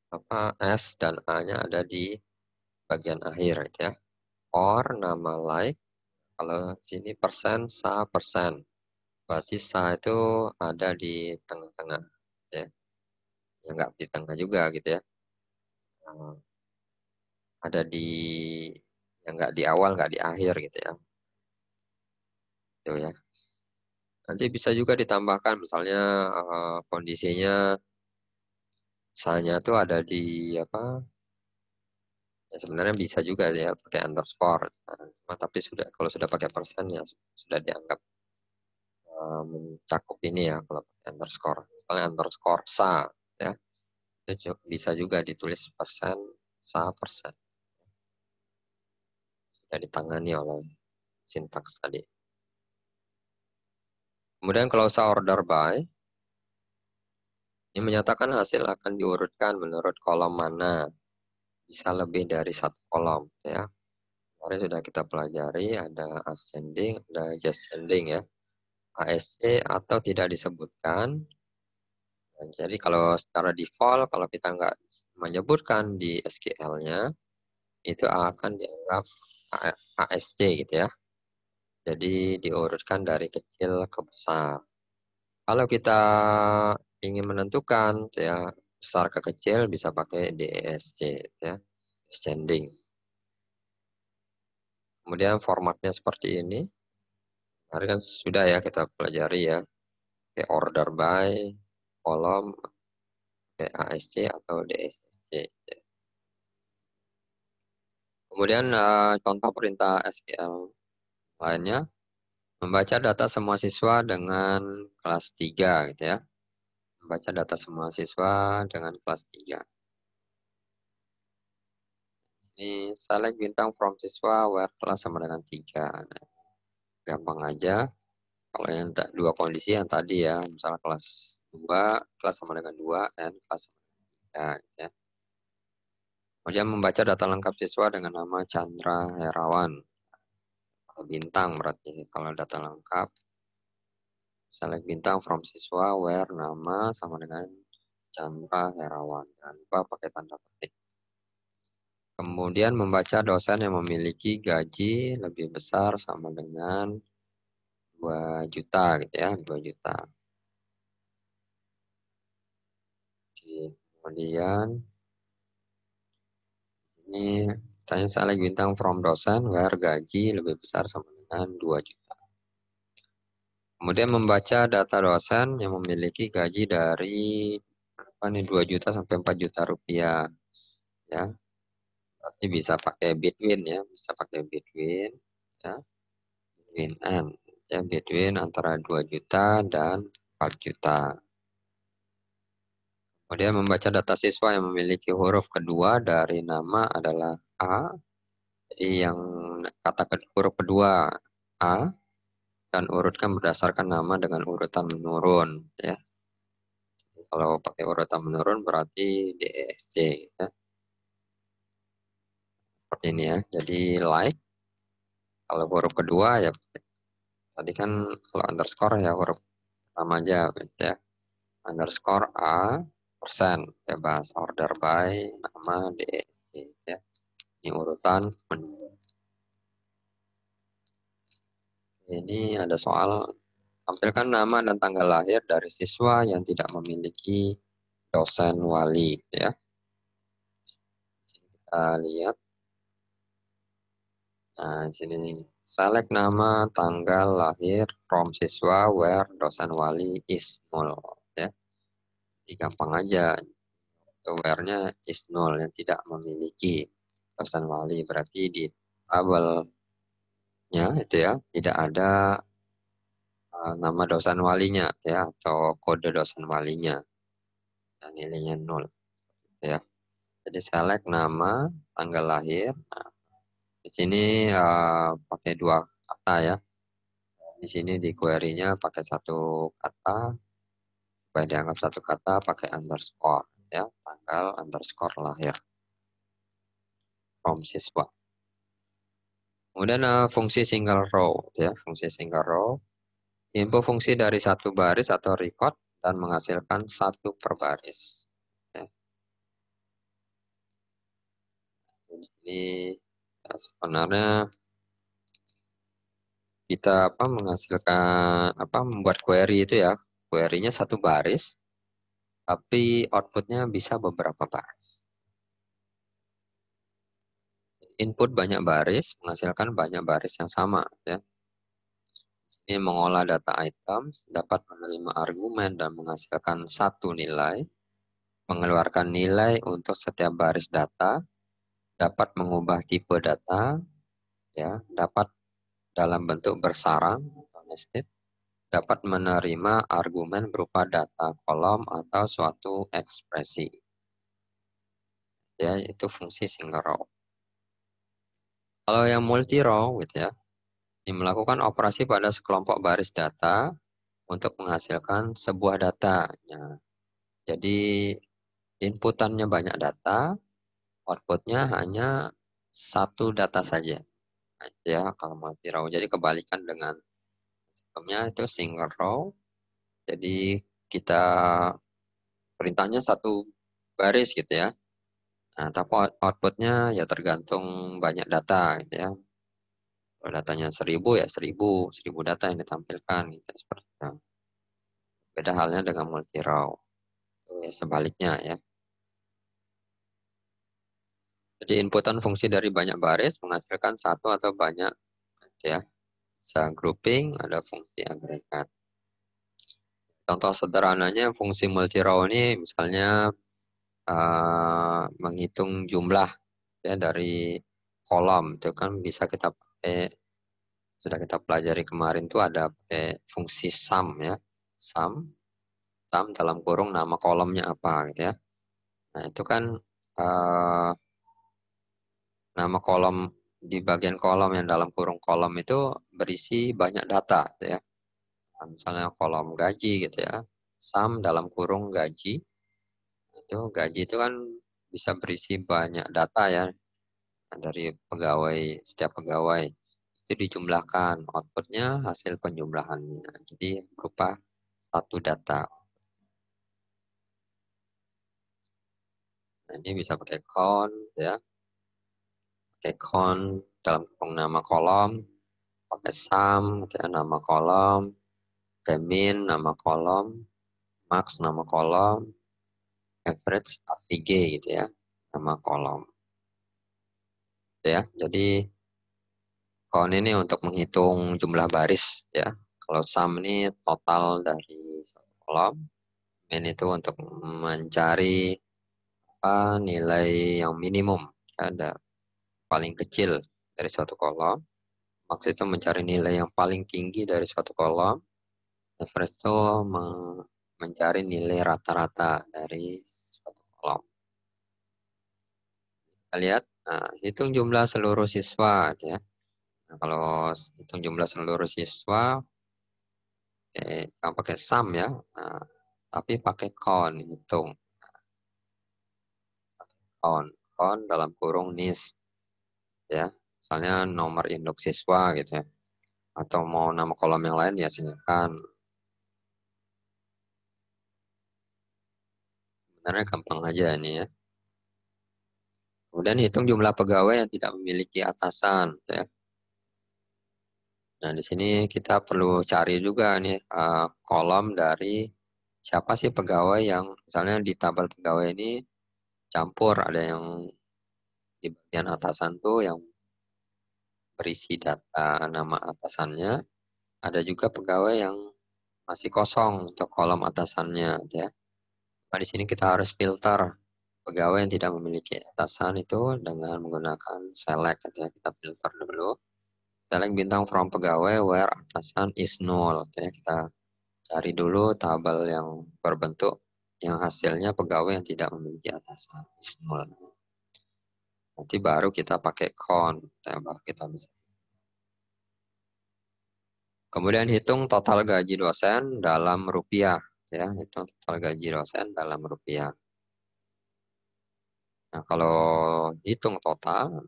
apa S dan A-nya ada di bagian akhir gitu ya. Or nama like, kalau sini persen sa persen. Berarti sa itu ada di tengah-tengah ya. Ya nggak di tengah juga gitu ya. Nah, ada di yang nggak di awal nggak di akhir gitu ya. Itu ya. Nanti bisa juga ditambahkan misalnya kondisinya sa-nya tuh ada di apa? Ya sebenarnya bisa juga ya pakai underscore. Nah, tapi kalau sudah pakai persen ya sudah dianggap mencakup ini ya kalau pakai underscore. Misalnya underscore sa ya. Itu bisa juga ditulis persen sa persen. Sudah ditangani oleh sintaks tadi. Kemudian kalau saya order by, ini menyatakan hasil akan diurutkan menurut kolom mana. Bisa lebih dari satu kolom ya. Kemarin sudah kita pelajari ada ascending, ada descending ya. ASC atau tidak disebutkan. Nah, jadi kalau secara default, kalau kita nggak menyebutkan di SQL-nya, itu akan dianggap ASC gitu ya. Jadi diurutkan dari kecil ke besar. Kalau kita ingin menentukan ya besar ke kecil bisa pakai DESC ya, descending. Kemudian formatnya seperti ini. Hari kan sudah ya kita pelajari ya, kayak order by, kolom, kayak ASC atau DSC. Kemudian contoh perintah SQL lainnya, membaca data semua siswa dengan kelas 3 gitu ya. Membaca data semua siswa dengan kelas 3. Ini select bintang from siswa where kelas sama dengan 3. Nah, gampang aja. Kalau yang dua kondisi yang tadi ya, misalnya kelas 2, kelas sama dengan 2, dan kelas sama dengan 3. Gitu ya. Kemudian membaca data lengkap siswa dengan nama Chandra Herawan. Bintang berarti kalau data lengkap. Select bintang from siswa where nama sama dengan Chandra Herawan. Jangan lupa pakai tanda petik. Kemudian membaca dosen yang memiliki gaji lebih besar sama dengan 2 juta gitu ya, 2 juta. Kemudian ini tanya select bintang from dosen where gaji lebih besar sama dengan 2 juta. Kemudian membaca data dosen yang memiliki gaji dari apa nih 2 juta sampai 4 juta rupiah ya. Berarti bisa pakai between ya, bisa pakai between ya, between and ya, between antara 2 juta dan 4 juta. Kemudian membaca data siswa yang memiliki huruf kedua dari nama adalah A. Jadi yang kata huruf kedua A dan urutkan berdasarkan nama dengan urutan menurun ya. Kalau pakai urutan menurun berarti DESC ya. Seperti ini ya. Jadi like kalau huruf kedua ya tadi kan kalau underscore ya huruf pertama aja ya. Underscore A persen bebas order by nama DESC ya. Ini urutan. Ini ada soal, tampilkan nama dan tanggal lahir dari siswa yang tidak memiliki dosen wali, ya. Kita lihat. Nah, di sini nih. Select nama, tanggal lahir from siswa where dosen wali is null, ya. Jadi gampang aja. Where-nya is null, yang tidak memiliki dosen wali. Berarti di tabelnya itu ya, tidak ada nama dosen walinya, ya, atau kode dosen walinya. Dan nilainya nol, ya. Jadi select nama, tanggal lahir. Nah, di sini pakai dua kata ya. Di sini di query-nya pakai satu kata, supaya dianggap satu kata pakai underscore, ya, tanggal underscore lahir from siswa. Kemudian fungsi single row, ya, fungsi single row. Info fungsi dari satu baris atau record dan menghasilkan satu per baris. Ya. Ini sebenarnya kita menghasilkan membuat query itu ya, query-nya satu baris, tapi outputnya bisa beberapa baris. Input banyak baris menghasilkan banyak baris yang sama, ya. Ini mengolah data items, dapat menerima argumen dan menghasilkan satu nilai, mengeluarkan nilai untuk setiap baris data, dapat mengubah tipe data, ya, dapat dalam bentuk bersarang atau nested, dapat menerima argumen berupa data kolom atau suatu ekspresi. Ya, itu fungsi single row. Kalau yang multi row gitu ya, ini melakukan operasi pada sekelompok baris data untuk menghasilkan sebuah data. Ya. Jadi inputannya banyak data, outputnya hanya satu data saja. Nah, ya, kalau multi row. Jadi kebalikan dengan sistemnya itu single row. Jadi kita perintahnya satu baris gitu ya. Nah, tapi outputnya ya tergantung banyak data gitu ya. Kalau datanya 1000 ya 1000 data yang ditampilkan gitu seperti itu. Beda halnya dengan multi row. Ya, sebaliknya ya. Jadi inputan fungsi dari banyak baris menghasilkan satu atau banyak gitu ya. Bisa grouping, ada fungsi agregat. Contoh sederhananya fungsi multi row ini misalnya menghitung jumlah ya dari kolom itu kan bisa kita pakai, sudah kita pelajari kemarin tuh ada pakai fungsi sum ya, sum sum dalam kurung nama kolomnya apa gitu ya. Nah itu kan eh, nama kolom di bagian kolom yang dalam kurung kolom itu berisi banyak data gitu ya. Nah, misalnya kolom gaji gitu ya, sum dalam kurung gaji, itu gaji itu kan bisa berisi banyak data ya. Nah, dari pegawai, setiap pegawai itu dijumlahkan, outputnya hasil penjumlahannya. Jadi berupa satu data. Nah, ini bisa pakai count ya, pakai count dalam kurung nama kolom, pakai sum gitu ya, nama kolom, pakai min nama kolom, max nama kolom, average AVG gitu ya, nama kolom. Gitu ya. Jadi count ini untuk menghitung jumlah baris ya. Kalau sum ini total dari satu kolom, min itu untuk mencari nilai yang minimum, ada paling kecil dari suatu kolom. Max itu mencari nilai yang paling tinggi dari suatu kolom. Average itu mencari nilai rata-rata dari suatu kolom. Kita lihat, nah, hitung jumlah seluruh siswa ya. Nah, kalau hitung jumlah seluruh siswa, pakai sum ya. Nah, tapi pakai count, hitung count dalam kurung nis ya. Misalnya nomor induk siswa gitu ya. Atau mau nama kolom yang lain ya silakan. Sebenarnya gampang aja ini ya. Kemudian hitung jumlah pegawai yang tidak memiliki atasan, ya. Nah, di sini kita perlu cari juga nih kolom dari siapa sih pegawai yang misalnya di tabel pegawai ini campur, ada yang di bagian atasan tuh yang berisi data nama atasannya, ada juga pegawai yang masih kosong untuk kolom atasannya, ya. Nah, di sini kita harus filter pegawai yang tidak memiliki atasan itu dengan menggunakan select, gitu ya. Kita filter dulu. Select bintang from pegawai where atasan is null, gitu ya. Kita cari dulu tabel yang berbentuk yang hasilnya pegawai yang tidak memiliki atasan is null. Nanti baru kita pakai count, ya, baru kita bisa. Kemudian hitung total gaji dosen dalam rupiah, ya. Hitung total gaji dosen dalam rupiah. Nah, kalau hitung total,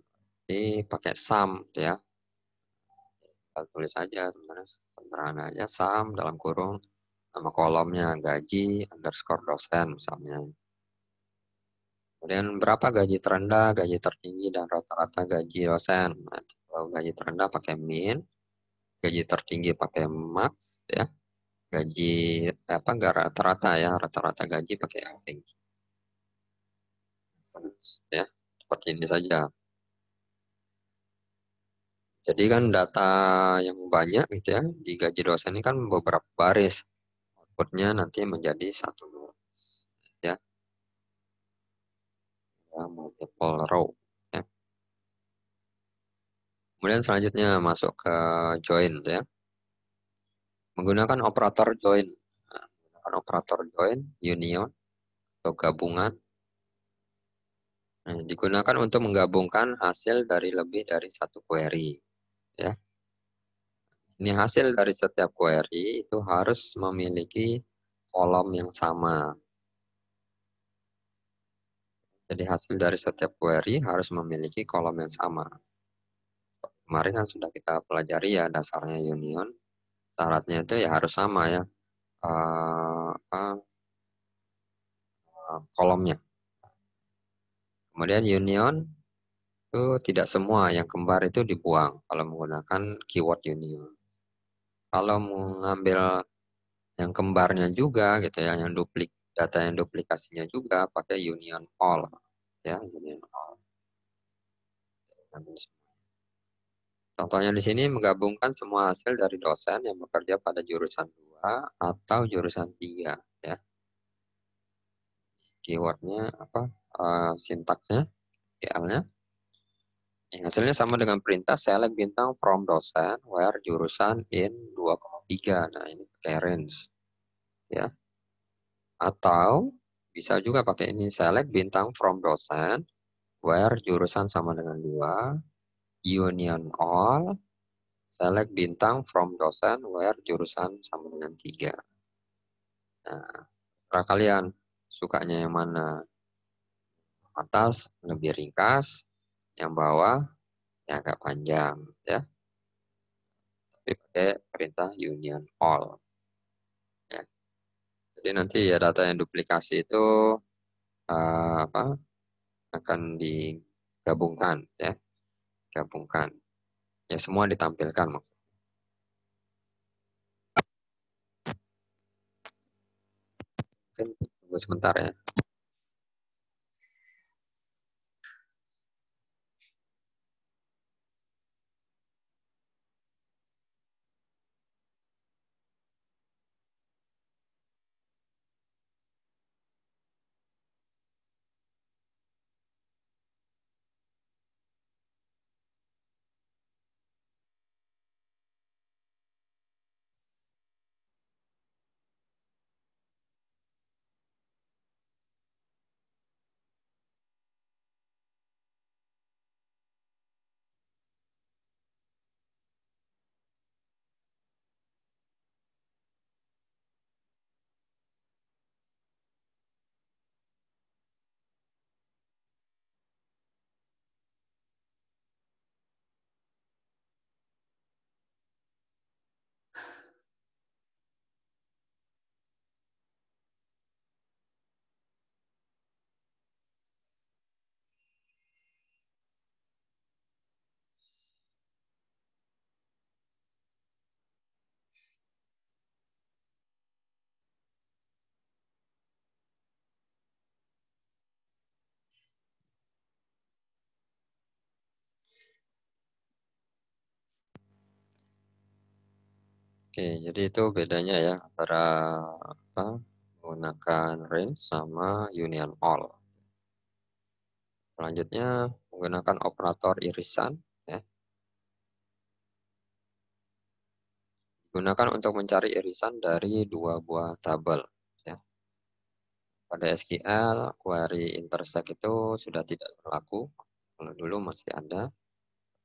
ini pakai sum, ya. Kita tulis aja, sebenarnya sederhana aja, sum dalam kurung, nama kolomnya gaji underscore dosen, misalnya. Kemudian berapa gaji terendah, gaji tertinggi, dan rata-rata gaji dosen. Nah, kalau gaji terendah pakai min, gaji tertinggi pakai max, ya. Gaji apa enggak rata-rata, ya, rata-rata gaji pakai average. Ya, seperti ini saja. Jadi kan data yang banyak gitu ya, di gaji dosen ini kan beberapa baris. Outputnya nanti menjadi satu baris. Ya, ya, multiple row. Ya. Kemudian selanjutnya masuk ke join, ya. Menggunakan operator join. Nah, menggunakan operator join, union, atau gabungan. Nah, digunakan untuk menggabungkan hasil dari lebih dari satu query. Ya. Ini hasil dari setiap query itu harus memiliki kolom yang sama. Jadi hasil dari setiap query harus memiliki kolom yang sama. Kemarin kan sudah kita pelajari ya dasarnya union. Syaratnya itu ya harus sama ya kolomnya. Kemudian union itu tidak semua yang kembar itu dibuang kalau menggunakan keyword union. Kalau mengambil yang kembarnya juga gitu ya, yang data yang duplikasinya juga pakai union all, ya, union all. Contohnya di sini menggabungkan semua hasil dari dosen yang bekerja pada jurusan 2 atau jurusan 3, ya. Keywordnya apa? Sintaksnya, SQL-nya. Hasilnya sama dengan perintah select bintang from dosen where jurusan in 2,3. Nah, ini pakai range, ya. Atau bisa juga pakai ini select bintang from dosen where jurusan sama dengan 2, union all, select bintang from dosen where jurusan sama dengan 3. Nah, terserah kalian sukanya yang mana. Atas lebih ringkas, yang bawah ya agak panjang, ya. Tapi pakai perintah union all, ya. Jadi nanti ya data yang duplikasi itu apa akan digabungkan, ya, gabungkan. Ya semua ditampilkan. Mungkin tunggu sebentar ya. Oke, jadi itu bedanya ya antara apa, menggunakan range sama union all. Selanjutnya menggunakan operator irisan ya. Digunakan untuk mencari irisan dari dua buah tabel ya. Pada SQL, query intersect itu sudah tidak berlaku. Kalau dulu masih ada,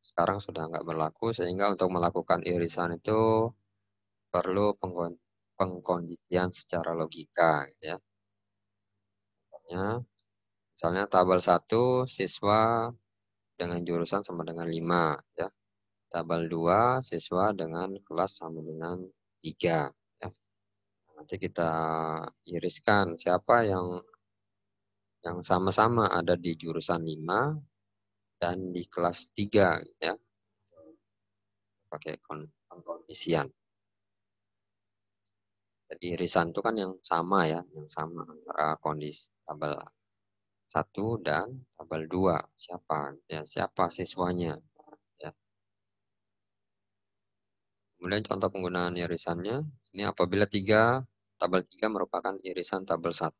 sekarang sudah nggak berlaku, sehingga untuk melakukan irisan itu perlu pengkondisian secara logika gitu ya. Misalnya tabel 1 siswa dengan jurusan sama dengan 5 ya. Tabel 2 siswa dengan kelas sama dengan 3 ya. Nanti kita iriskan siapa yang sama-sama ada di jurusan 5 dan di kelas 3 ya. Pakai pengkondisian. Jadi irisan itu kan yang sama ya, yang sama antara kondisi tabel 1 dan tabel 2. Siapa? Ya, siapa siswanya? Ya. Kemudian contoh penggunaan irisannya, ini apabila tabel 3 merupakan irisan tabel 1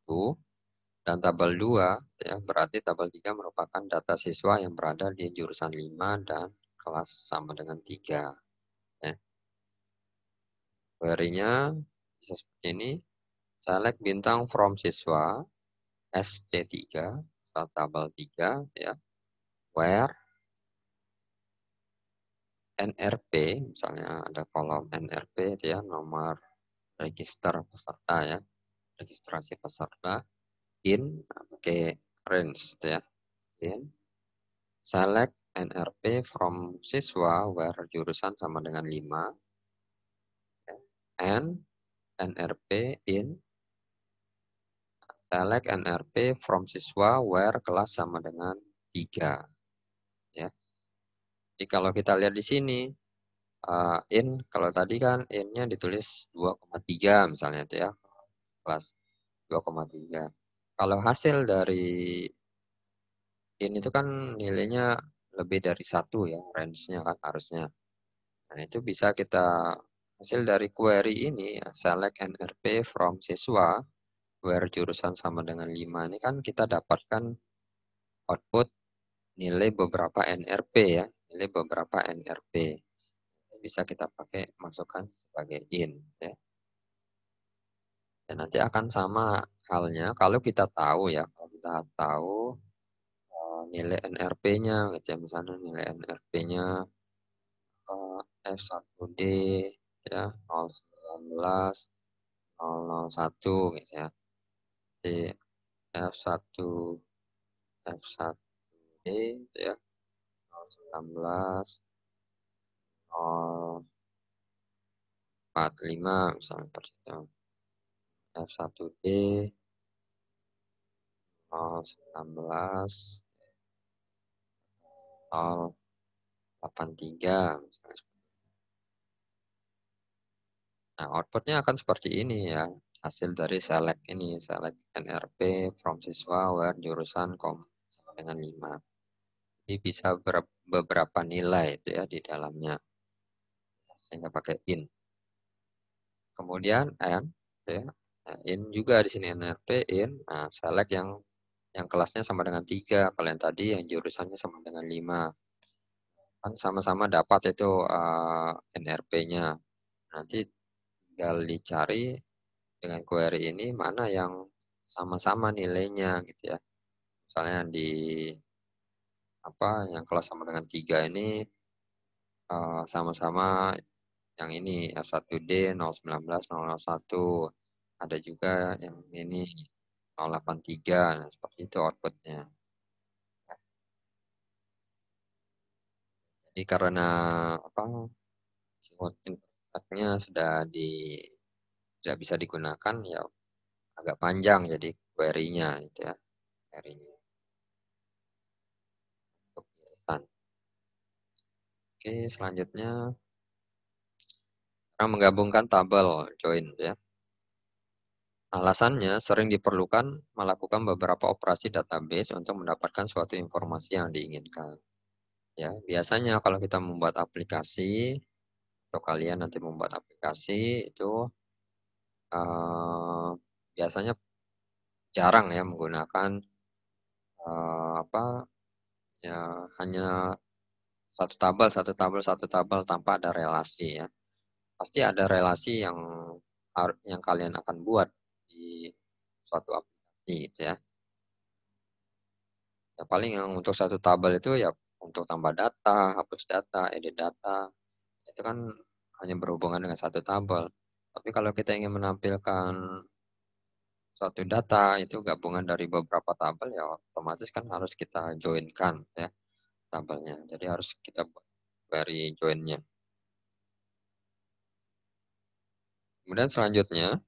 dan tabel 2, ya, berarti tabel 3 merupakan data siswa yang berada di jurusan 5 dan kelas sama dengan 3. Ya. Query-nya bisa seperti ini, select bintang from siswa, ST3, tabel 3, ya, where NRP, misalnya ada kolom NRP, itu ya, nomor register peserta ya, registrasi peserta, in, pakai range ya, in, select NRP from siswa where jurusan sama dengan 5, ya, and NRP in, select NRP from siswa where kelas sama dengan 3. Ya. Jadi kalau kita lihat di sini, in, kalau tadi kan in-nya ditulis 2,3 misalnya itu ya, kelas 2,3. Kalau hasil dari in itu kan nilainya lebih dari 1 ya, range-nya kan harusnya. Nah, itu bisa kita hasil dari query ini, ya, select NRP from siswa, where jurusan sama dengan 5. Ini kan kita dapatkan output nilai beberapa NRP ya, nilai beberapa NRP. Bisa kita pakai masukkan sebagai in ya. Dan nanti akan sama halnya kalau kita tahu ya, kalau kita tahu nilai NRP-nya gitu ya, misalnya nilai NRP-nya F1D ya 019 001 gitu ya. Jadi F1 F1D gitu ya 019 045 misalnya seperti itu. F1D 019 083 misalnya. Nah, outputnya akan seperti ini ya. Hasil dari select ini, select NRP from siswa where jurusan sama dengan 5. Jadi bisa beberapa nilai itu ya di dalamnya. Sehingga pakai in. Kemudian and ya. Nah, in juga di sini NRP in. Nah, select yang kelasnya sama dengan 3. Kalau yang tadi yang jurusannya sama dengan 5. Kan sama-sama dapat itu NRP-nya. Nanti tinggal dicari dengan query ini mana yang sama-sama nilainya gitu ya. Misalnya di yang kelas sama dengan 3 ini sama-sama yang ini F1D 019 001. Ada juga yang ini 083. Nah, seperti itu outputnya. Jadi karena keyword intersect-nya tidak bisa digunakan ya agak panjang jadi query-nya gitu ya. Query-nya. Untuk irisan. Oke, selanjutnya kita menggabungkan tabel join ya. Alasannya sering diperlukan melakukan beberapa operasi database untuk mendapatkan suatu informasi yang diinginkan. Ya, biasanya kalau kita membuat aplikasi atau kalian nanti membuat aplikasi itu biasanya jarang ya menggunakan apa ya, hanya satu tabel tanpa ada relasi ya. Pasti ada relasi yang kalian akan buat di suatu aplikasi gitu ya. Ya paling yang untuk satu tabel itu ya untuk tambah data, hapus data, edit data, itu kan hanya berhubungan dengan satu tabel. Tapi kalau kita ingin menampilkan suatu data itu gabungan dari beberapa tabel ya otomatis kan harus kita joinkan ya tabelnya. Jadi harus kita buat query joinnya. Kemudian selanjutnya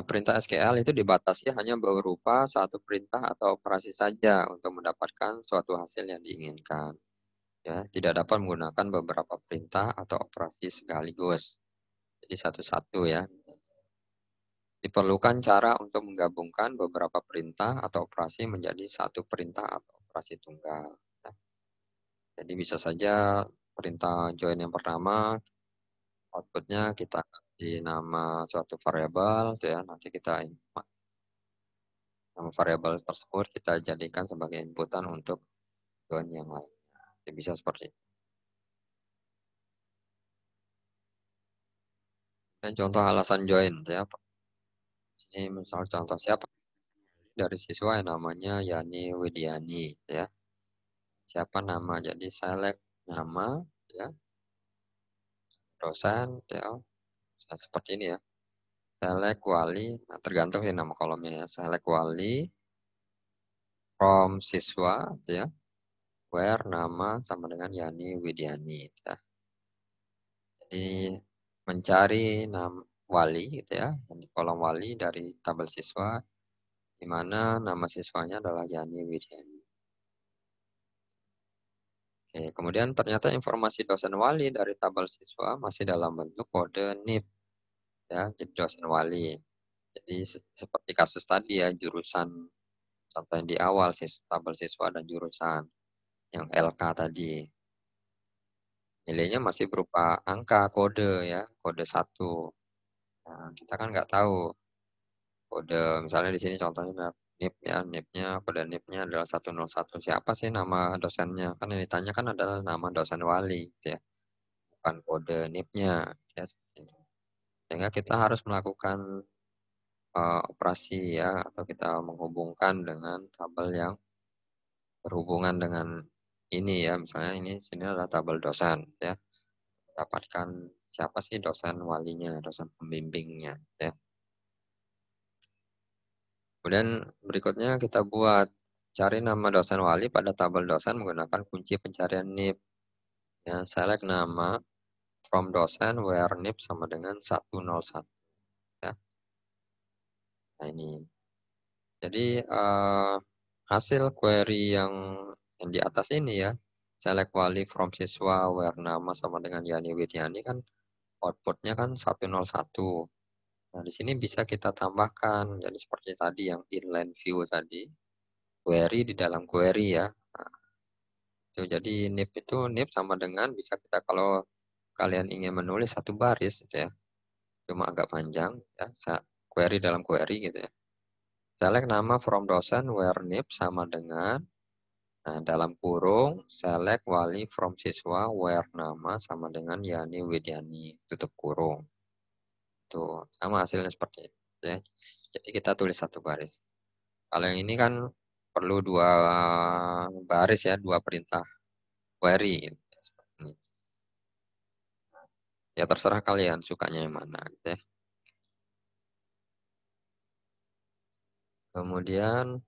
perintah SQL itu dibatasi hanya berupa satu perintah atau operasi saja untuk mendapatkan suatu hasil yang diinginkan. Ya, tidak dapat menggunakan beberapa perintah atau operasi sekaligus. Jadi satu-satu ya. Diperlukan cara untuk menggabungkan beberapa perintah atau operasi menjadi satu perintah atau operasi tunggal. Ya. Jadi bisa saja perintah join yang pertama, outputnya kita kasih nama suatu variabel, ya. Nanti kita nama variabel tersebut kita jadikan sebagai inputan untuk join yang lain. Jadi bisa seperti itu. Dan contoh alasan join, ya. Ini misal contoh siapa dari siswa yang namanya Yani Widiani, ya. Siapa nama? Jadi select nama, ya, dosen, ya. Nah, seperti ini ya. Select wali, nah, tergantung sih nama kolomnya ya. Select wali from siswa, ya. Where nama sama dengan Yani Widiani, ya. Jadi mencari nama wali gitu ya, di kolom wali dari tabel siswa, di mana nama siswanya adalah Yani Widiani. Oke, kemudian ternyata informasi dosen wali dari tabel siswa masih dalam bentuk kode NIP ya, jadi dosen wali. Jadi seperti kasus tadi ya, jurusan contoh yang di awal tabel siswa dan jurusan yang LK tadi. Nilainya masih berupa angka kode ya, kode 1. Nah, kita kan nggak tahu kode misalnya di sini contohnya ada NIP ya, NIP-nya kode NIP-nya adalah 101. Siapa sih nama dosennya? Kan yang ditanyakan adalah nama dosen wali gitu ya, bukan kode NIP-nya ya seperti itu. Sehingga kita harus melakukan operasi ya, atau kita menghubungkan dengan tabel yang berhubungan dengan ini ya, misalnya ini sini adalah tabel dosen ya, dapatkan siapa sih dosen walinya, dosen pembimbingnya ya. Kemudian berikutnya kita buat cari nama dosen wali pada tabel dosen menggunakan kunci pencarian NIP. Ya, select nama from dosen where NIP sama dengan 101. Ya. Nah ini. Jadi hasil query yang di atas ini ya, select wali from siswa where nama sama dengan Yani Widiani kan outputnya kan 101. Nah, di sini bisa kita tambahkan. Jadi seperti tadi yang inline view tadi, query di dalam query ya. Nah, itu jadi NIP itu NIP sama dengan bisa kita kalau kalian ingin menulis satu baris gitu ya, cuma agak panjang ya, query dalam query gitu ya. Select nama from dosen where NIP sama dengan, nah, dalam kurung select wali from siswa where nama sama dengan Yani Widiani tutup kurung. Tuh, sama hasilnya seperti itu ya. Jadi kita tulis satu baris. Kalau yang ini kan perlu dua baris ya, dua perintah query gitu. Seperti ini. Ya terserah kalian sukanya yang mana gitu ya. Kemudian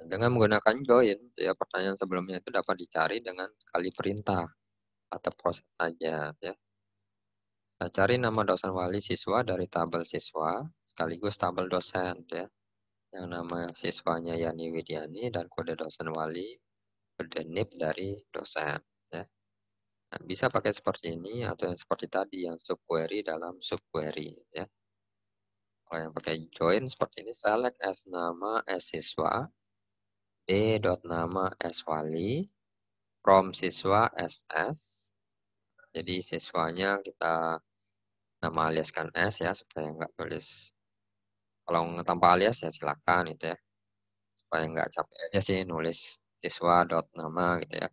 dengan menggunakan join, ya pertanyaan sebelumnya itu dapat dicari dengan sekali perintah atau proses saja ya. Nah, cari nama dosen wali siswa dari tabel siswa sekaligus tabel dosen ya. Yang nama siswanya Yani Widiani dan kode dosen wali kode NIP dari dosen ya. Nah, bisa pakai seperti ini atau yang seperti tadi yang subquery dalam subquery ya. Kalau yang pakai join seperti ini, select as nama as siswa, d dot nama as wali, from siswa SS. Jadi siswanya kita nama aliaskan S ya, supaya nggak tulis. Kalau tanpa alias ya silakan gitu ya. Supaya nggak capek aja sih nulis siswa dot nama gitu ya.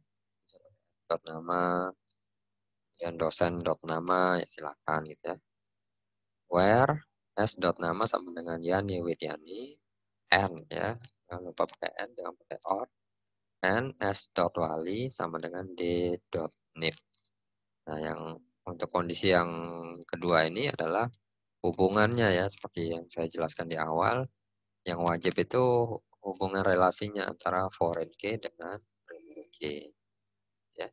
Dot nama, dan dosen dot nama ya silakan gitu ya. Where S dot nama sama dengan Yani Widiani, N ya, jangan lupa pakai N, jangan pakai OR. And S dot wali sama dengan D dot nip. Nah, yang untuk kondisi yang kedua ini adalah hubungannya ya, seperti yang saya jelaskan di awal. Yang wajib itu hubungan relasinya antara foreign key dengan primary key. Ya.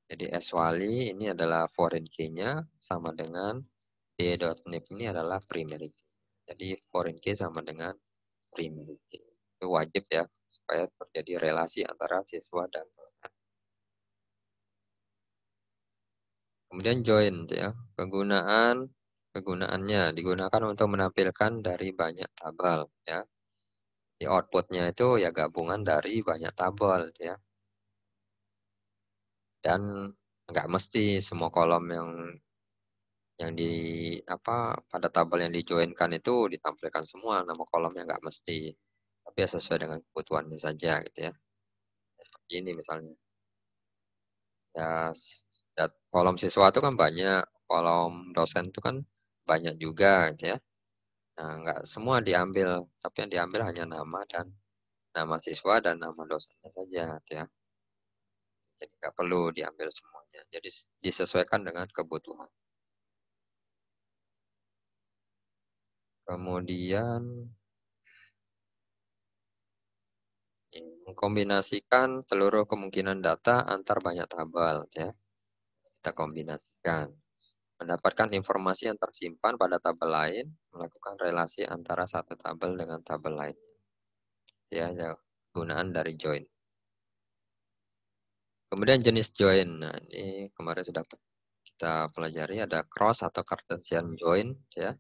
Jadi S wali ini adalah foreign key-nya sama dengan D.nip ini adalah primary key. Jadi foreign key sama dengan primary key. Itu wajib ya, supaya terjadi relasi antara siswa dan dosen. Kemudian join ya, kegunaannya digunakan untuk menampilkan dari banyak tabel ya. Di outputnya itu ya gabungan dari banyak tabel ya. Dan nggak mesti semua kolom yang di pada tabel yang dijoinkan itu ditampilkan semua nama kolomnya, nggak mesti, tapi ya sesuai dengan kebutuhannya saja gitu ya. Seperti ini misalnya ya, kolom siswa itu kan banyak, kolom dosen itu kan banyak juga gitu ya. Nah, nggak semua diambil, tapi yang diambil hanya nama dan nama siswa dan nama dosennya saja gitu ya. Jadi nggak perlu diambil semuanya, jadi disesuaikan dengan kebutuhan. Kemudian mengkombinasikan seluruh kemungkinan data antar banyak tabel ya. Kita kombinasikan. Mendapatkan informasi yang tersimpan pada tabel lain, melakukan relasi antara satu tabel dengan tabel lain. Ya, gunaan dari join. Kemudian jenis join. Nah, ini kemarin sudah kita pelajari, ada cross atau Cartesian join ya.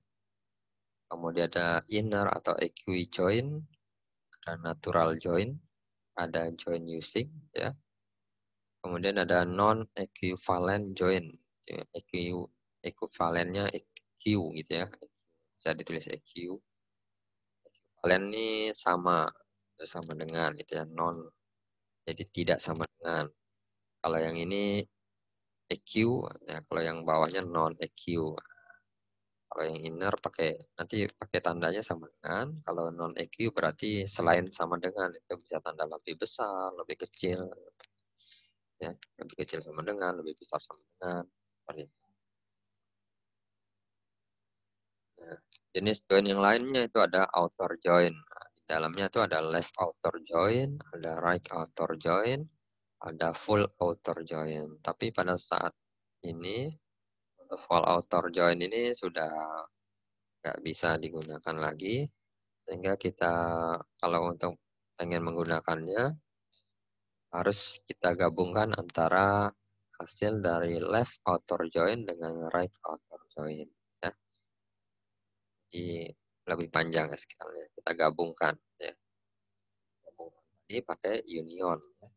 Kemudian ada inner atau equi-join, ada natural join, ada join using ya. Kemudian ada non-equivalent join. Equivalennya EQ gitu ya. Bisa ditulis EQ. Equivalent ini sama dengan gitu ya, non. Jadi tidak sama dengan. Kalau yang ini EQ, ya, kalau yang bawahnya non-EQ. Kalau yang inner nanti pakai tandanya sama dengan. Kalau non-EQ berarti selain sama dengan, itu bisa tanda lebih besar, lebih kecil. Ya, lebih kecil sama dengan, lebih besar sama dengan. Seperti itu. Nah, jenis join yang lainnya itu ada outer join. Nah, di dalamnya itu ada left outer join, ada right outer join, ada full outer join. Tapi pada saat ini full outer join ini sudah nggak bisa digunakan lagi, sehingga kita kalau untuk pengen menggunakannya harus kita gabungkan antara hasil dari left outer join dengan right outer join. Ya. Jadi lebih panjang ya skalanya. Kita gabungkan ya. Gabungkan tadi pakai union. Ya.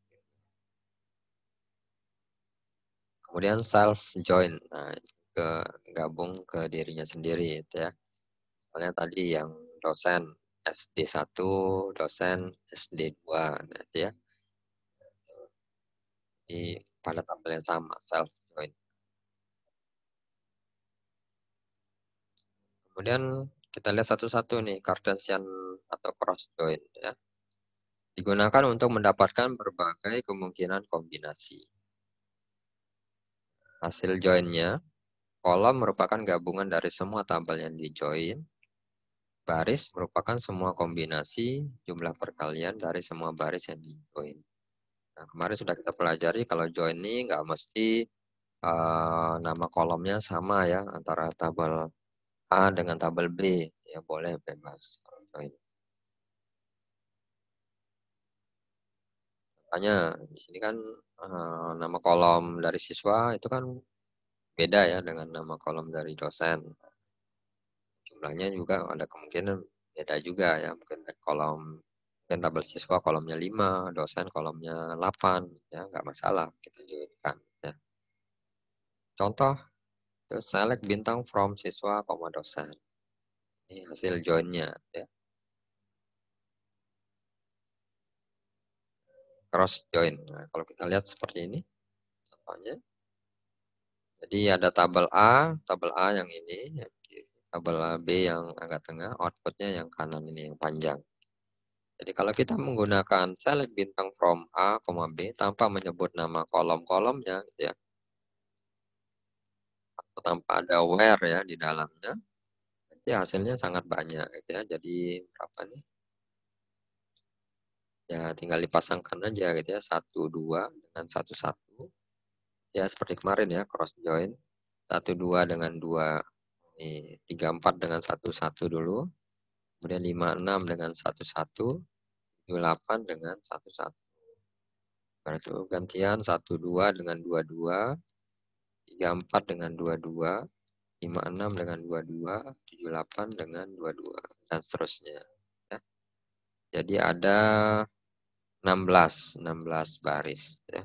Kemudian self join. Nah, gabung ke dirinya sendiri gitu ya. Misalnya tadi yang dosen SD1, dosen SD2 nah, itu ya. Di pada tabel yang sama, self join. Kemudian kita lihat satu-satu nih, Cartesian atau cross join ya. Digunakan untuk mendapatkan berbagai kemungkinan kombinasi. Hasil joinnya, kolom merupakan gabungan dari semua tabel yang di-join. Baris merupakan semua kombinasi jumlah perkalian dari semua baris yang di-join. Nah, kemarin sudah kita pelajari kalau join ini nggak mesti nama kolomnya sama ya, antara tabel A dengan tabel B. Ya boleh bebas kalau join. Makanya di sini kan nama kolom dari siswa itu kan beda ya dengan nama kolom dari dosen. Jumlahnya juga ada kemungkinan beda juga ya, mungkin kolom Dan tabel siswa kolomnya 5, dosen kolomnya 8, ya nggak masalah kita joinkan. Ya. Contoh, select bintang from siswa, dosen. Ini hasil joinnya. Ya. Cross join. Nah, kalau kita lihat seperti ini, contohnya. Jadi ada tabel A yang ini, yang kiri, tabel B yang agak tengah, outputnya yang kanan ini, yang panjang. Jadi kalau kita menggunakan select bintang from A, B tanpa menyebut nama kolom-kolomnya, gitu ya, atau tanpa ada where ya di dalamnya, nanti hasilnya sangat banyak, gitu ya. Jadi berapa nih? Ya tinggal dipasangkan aja, gitu ya, 1, 2 dengan 1, 1. Ya seperti kemarin ya, cross join. 1, 2 dengan 2. Nih, 3, 4 dengan 1, 1 dulu. Kemudian 5, 6 dengan 1, 1. 7, 8 dengan 1, 1. Berarti gantian 1, 2 dengan 2, 2. 3, 4 dengan 2, 2. 5, 6 dengan 2, 2. 7, 8 dengan 2, 2. Dan seterusnya. Ya. Jadi ada 16 baris. Ya.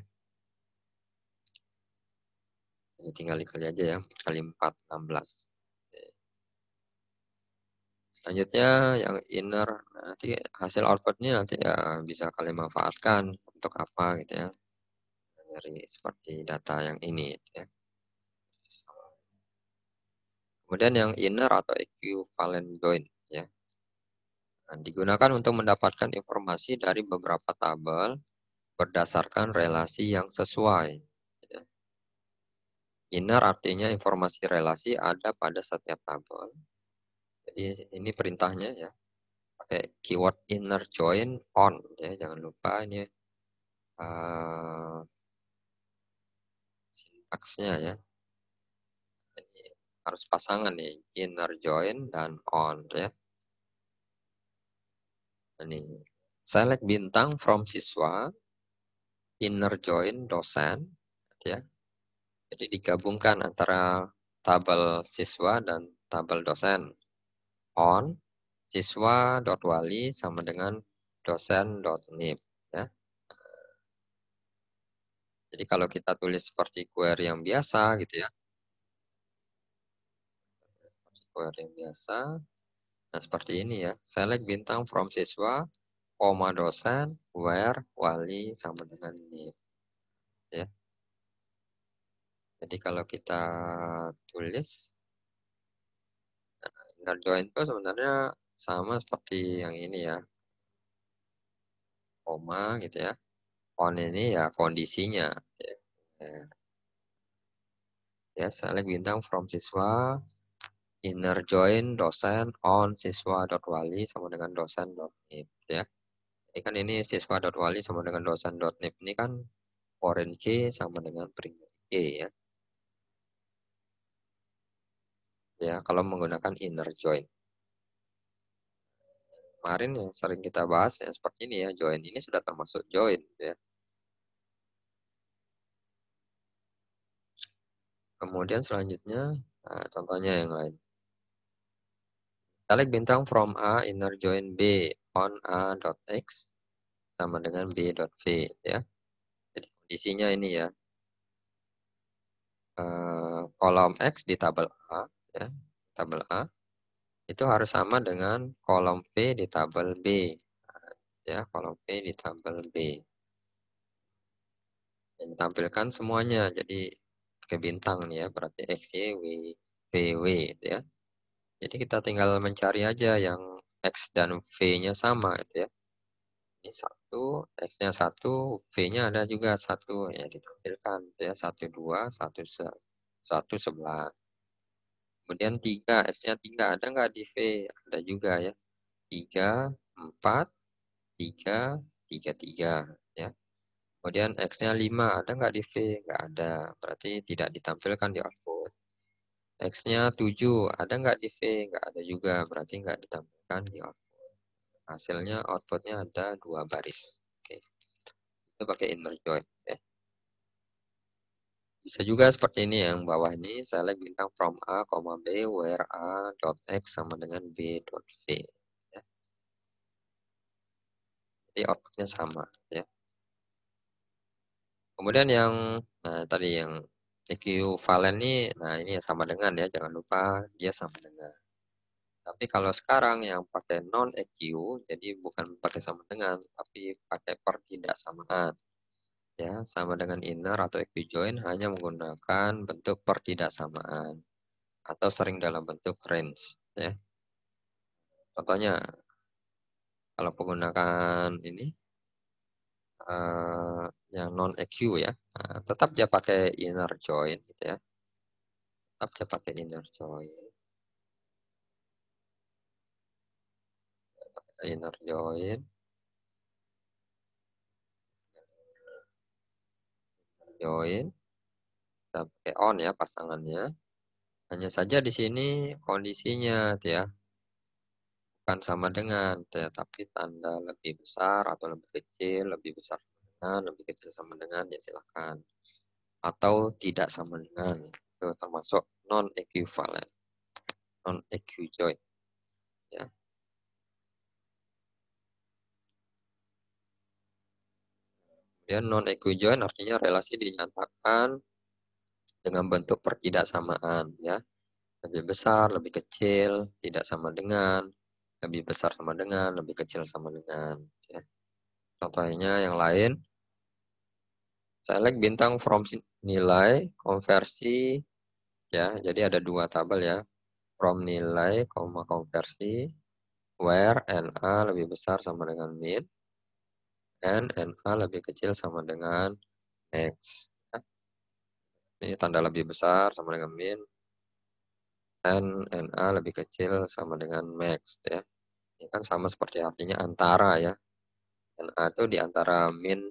Jadi tinggal dikali aja ya. Kali 4, 16. Selanjutnya yang inner, nanti hasil outputnya nanti ya bisa kalian manfaatkan untuk apa gitu ya, dari seperti data yang ini gitu ya. Kemudian yang inner atau equivalent join ya. Nah, digunakan untuk mendapatkan informasi dari beberapa tabel berdasarkan relasi yang sesuai. Ya. Inner artinya informasi relasi ada pada setiap tabel. Jadi ini perintahnya ya. Pakai keyword inner join on ya, jangan lupa ini sintaksnya ya. Jadi harus pasangan nih, inner join dan on ya. Ini select bintang from siswa, inner join dosen ya. Jadi digabungkan antara tabel siswa dan tabel dosen. On siswa.wali sama dengan dosen.nib ya. Jadi kalau kita tulis seperti query yang biasa gitu ya. Query yang biasa. Nah, seperti ini ya. Select bintang from siswa, dosen, where, wali, sama dengan nib. Ya. Jadi kalau kita tulis, inner join itu sebenarnya sama seperti yang ini ya. Koma gitu ya. On ini ya kondisinya. Ya, ya select bintang from siswa, inner join dosen, on siswa.wali sama dengan dosen.nib. Ya. Ini kan ini siswa.wali sama dengan dosen.nib. Ini kan foreign key sama dengan primary key ya. Ya, kalau menggunakan inner join. Kemarin yang sering kita bahas ya seperti ini ya, join ini sudah termasuk join ya. Kemudian selanjutnya, nah, contohnya yang lain. Select bintang from A inner join B on A.x sama dengan B.v ya. Jadi kondisinya ini ya. Kolom X di tabel A ya, tabel A itu harus sama dengan kolom V di tabel B ya, kolom V di tabel B. Dan ditampilkan semuanya. Jadi pakai bintang nih ya, berarti X, Y, W, V, W gitu ya. Jadi kita tinggal mencari aja yang X dan V-nya sama gitu ya. Ini 1, X-nya 1, V-nya ada juga 1 ya, ditampilkan gitu ya, 1, 2, 1 sebelah. Kemudian 3, X-nya 3 ada nggak di V? Ada juga ya. 3, 4, 3, 3, 3 ya. Kemudian X-nya 5, ada nggak di V? Nggak ada, berarti tidak ditampilkan di output. X-nya 7, ada nggak di V? Nggak ada juga, berarti nggak ditampilkan di output. Hasilnya outputnya ada 2 baris. Oke. Itu pakai inner join. Ya. Bisa juga seperti ini yang bawah ini, select bintang from A, B, where A.x sama dengan B.v. Ya. Jadi outputnya sama ya. Kemudian yang tadi yang equivalent nih, nah ini sama dengan ya, jangan lupa dia sama dengan. Tapi kalau sekarang yang pakai non EQ, jadi bukan pakai sama dengan, tapi pakai pertidaksamaan. Ya, sama dengan inner atau equijoin hanya menggunakan bentuk pertidaksamaan atau sering dalam bentuk range. Ya, contohnya kalau menggunakan ini yang non EQ ya, tetap dia pakai inner join gitu ya, tetap dia pakai inner join. Inner join, kita pakai on ya pasangannya. Hanya saja di sini kondisinya ya, bukan sama dengan, ya, tapi tanda lebih besar atau lebih kecil, lebih besar sama dengan, lebih kecil sama dengan, ya silakan. Atau tidak sama dengan, itu termasuk non equivalent, non equijoin, ya. Kemudian non equijoin artinya relasi dinyatakan dengan bentuk pertidaksamaan, ya. Lebih besar, lebih kecil, tidak sama dengan, lebih besar sama dengan, lebih kecil sama dengan, ya. Contohnya yang lain, select bintang from nilai, konversi, ya. Jadi ada dua tabel ya, from nilai, konversi, where NA lebih besar sama dengan min, and NA lebih kecil sama dengan max. Ya. Ini tanda lebih besar sama dengan min, and NA lebih kecil sama dengan max. Ya. Ini kan sama seperti artinya antara ya. NA itu di antara min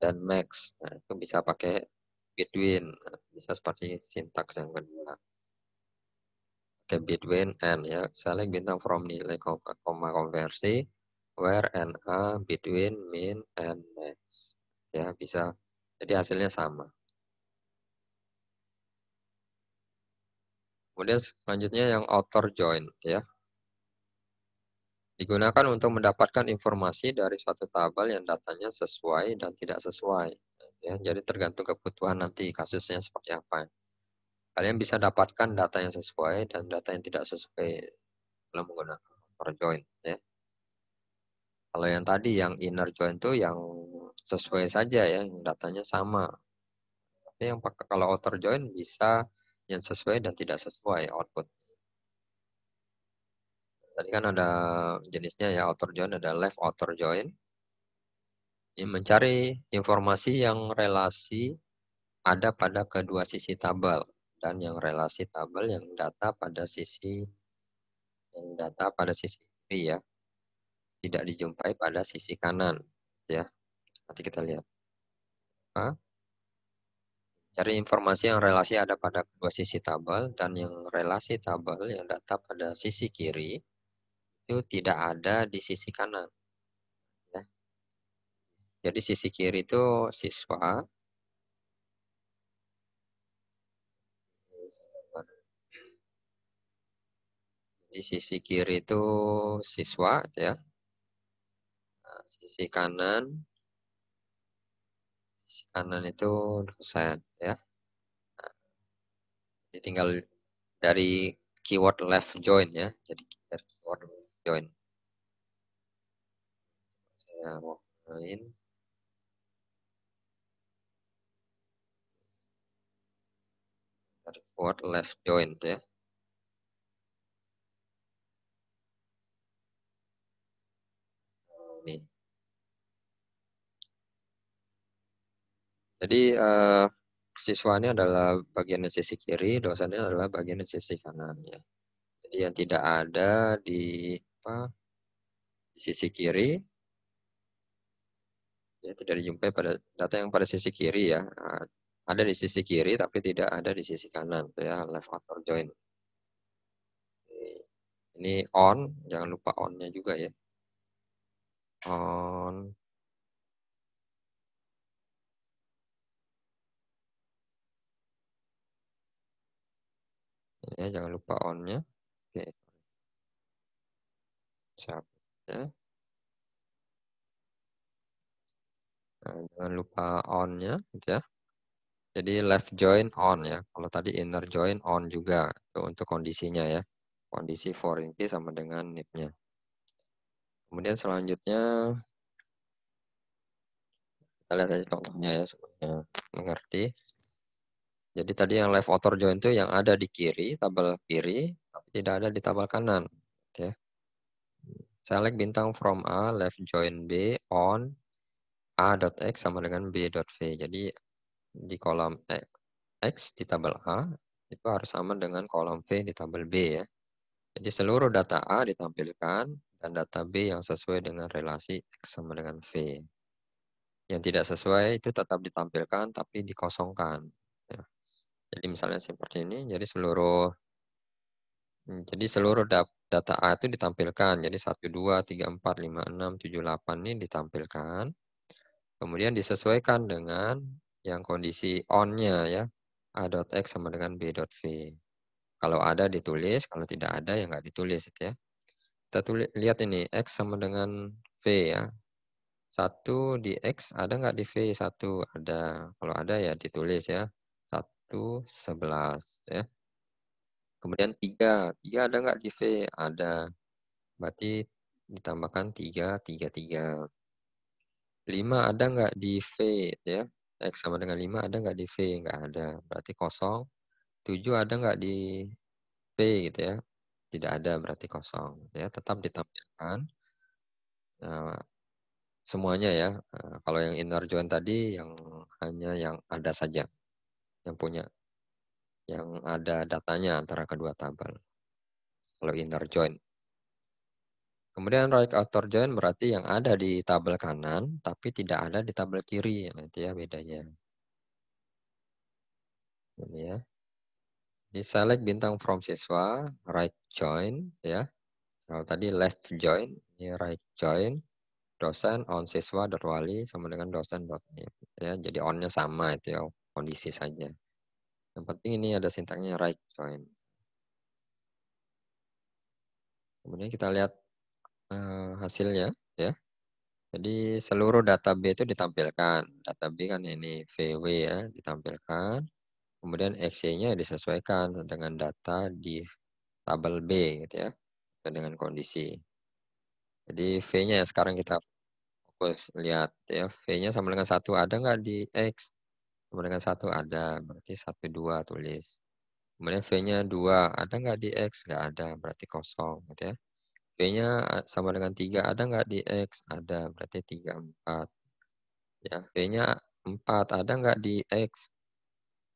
dan max. Nah, itu bisa pakai between. Nah, bisa seperti sintaks yang kedua. Pakai between and ya. Select bintang from nilai koma konversi where and a between min and max. Ya, bisa. Jadi hasilnya sama. Kemudian selanjutnya yang outer join ya. Digunakan untuk mendapatkan informasi dari suatu tabel yang datanya sesuai dan tidak sesuai. Ya, jadi tergantung kebutuhan nanti kasusnya seperti apa. Kalian bisa dapatkan data yang sesuai dan data yang tidak sesuai dalam menggunakan outer join. Ya. Kalau yang tadi yang inner join itu yang sesuai saja ya, yang datanya sama. Tapi yang kalau outer join bisa yang sesuai dan tidak sesuai output. Tadi kan ada jenisnya ya outer join, ada left outer join. Ini mencari informasi yang relasi ada pada kedua sisi tabel dan yang relasi tabel yang data pada sisi kiri ya, tidak dijumpai pada sisi kanan ya. Nanti kita lihat. Nah, cari informasi yang relasi ada pada kedua sisi tabel dan yang relasi tabel yang data pada sisi kiri itu tidak ada di sisi kanan. Ya. Jadi sisi kiri itu siswa, di sisi kiri itu siswa ya. Nah, sisi kanan itu dosen ya. Jadi tinggal dari keyword left join ya. Jadi dari keyword left join. Saya mau main dari keyword left join ya. Ini. Jadi siswa ini adalah bagian di sisi kiri, dosennya adalah bagian di sisi kanan ya. Jadi yang tidak ada di di sisi kiri ya tidak dijumpai pada data yang pada sisi kiri ya. Nah, ada di sisi kiri tapi tidak ada di sisi kanan ya, left outer join. Ini on, jangan lupa on-nya juga ya. On, ya jangan lupa on-nya. Oke, siap ya. Nah, jangan lupa on-nya gitu ya. Jadi left join on ya. Kalau tadi inner join on juga. Itu untuk kondisinya ya. Kondisi foreign key sama dengan nib-nya. Kemudian selanjutnya kita lihat aja contohnya ya supaya mengerti. Jadi tadi yang left outer join itu yang ada di kiri, tabel kiri, tapi tidak ada di tabel kanan. Gitu ya. Select bintang from A, left join B on A.X sama dengan B.V. Jadi di kolom X di tabel A itu harus sama dengan kolom V di tabel B ya. Jadi seluruh data A ditampilkan dan data B yang sesuai dengan relasi X sama dengan V. Yang tidak sesuai itu tetap ditampilkan tapi dikosongkan. Ya. Jadi misalnya seperti ini, jadi seluruh data A itu ditampilkan. Jadi 1, 2, 3, 4, 5, 6, 7, 8 ini ditampilkan. Kemudian disesuaikan dengan yang kondisi on-nya ya. A.X sama dengan B.V. Kalau ada ditulis, kalau tidak ada ya nggak ditulis gitu ya. Kita lihat ini, X sama dengan V ya. 1 di X ada nggak di V? 1 ada. Kalau ada ya ditulis ya. 1, 11 ya. Kemudian 3. 3 ada nggak di V? Ada. Berarti ditambahkan 3, 3, 3. 5 ada nggak di V ya? X sama dengan 5 ada nggak di V? Nggak ada. Berarti kosong. 7 ada nggak di V gitu ya? Tidak ada, berarti kosong. Ya, tetap ditampilkan semuanya ya. Kalau yang inner join tadi yang hanya yang ada saja, yang punya, yang ada datanya antara kedua tabel. Kalau inner join. Kemudian right outer join berarti yang ada di tabel kanan, tapi tidak ada di tabel kiri. Nah, itu ya bedanya. Ini ya. Di select bintang from siswa, right join ya. Kalau tadi left join, ini right join. Dosen on siswa wali sama dengan dosen .nib. Ya, jadi on-nya sama itu ya, kondisi saja. Yang penting ini ada sintaknya right join. Kemudian kita lihat hasilnya ya. Jadi seluruh data B itu ditampilkan. Data B kan ini VW ya, ditampilkan. Kemudian XY-nya disesuaikan dengan data di tabel B gitu ya, dengan kondisi. Jadi V-nya sekarang kita fokus lihat ya, V-nya sama dengan 1 ada nggak di X? Sama dengan 1 ada, berarti 1, 2 tulis. Kemudian V-nya 2, ada nggak di X? Nggak ada, berarti kosong gitu ya. V-nya sama dengan 3, ada nggak di X? Ada, berarti 3, 4. Ya, V-nya 4, ada nggak di X?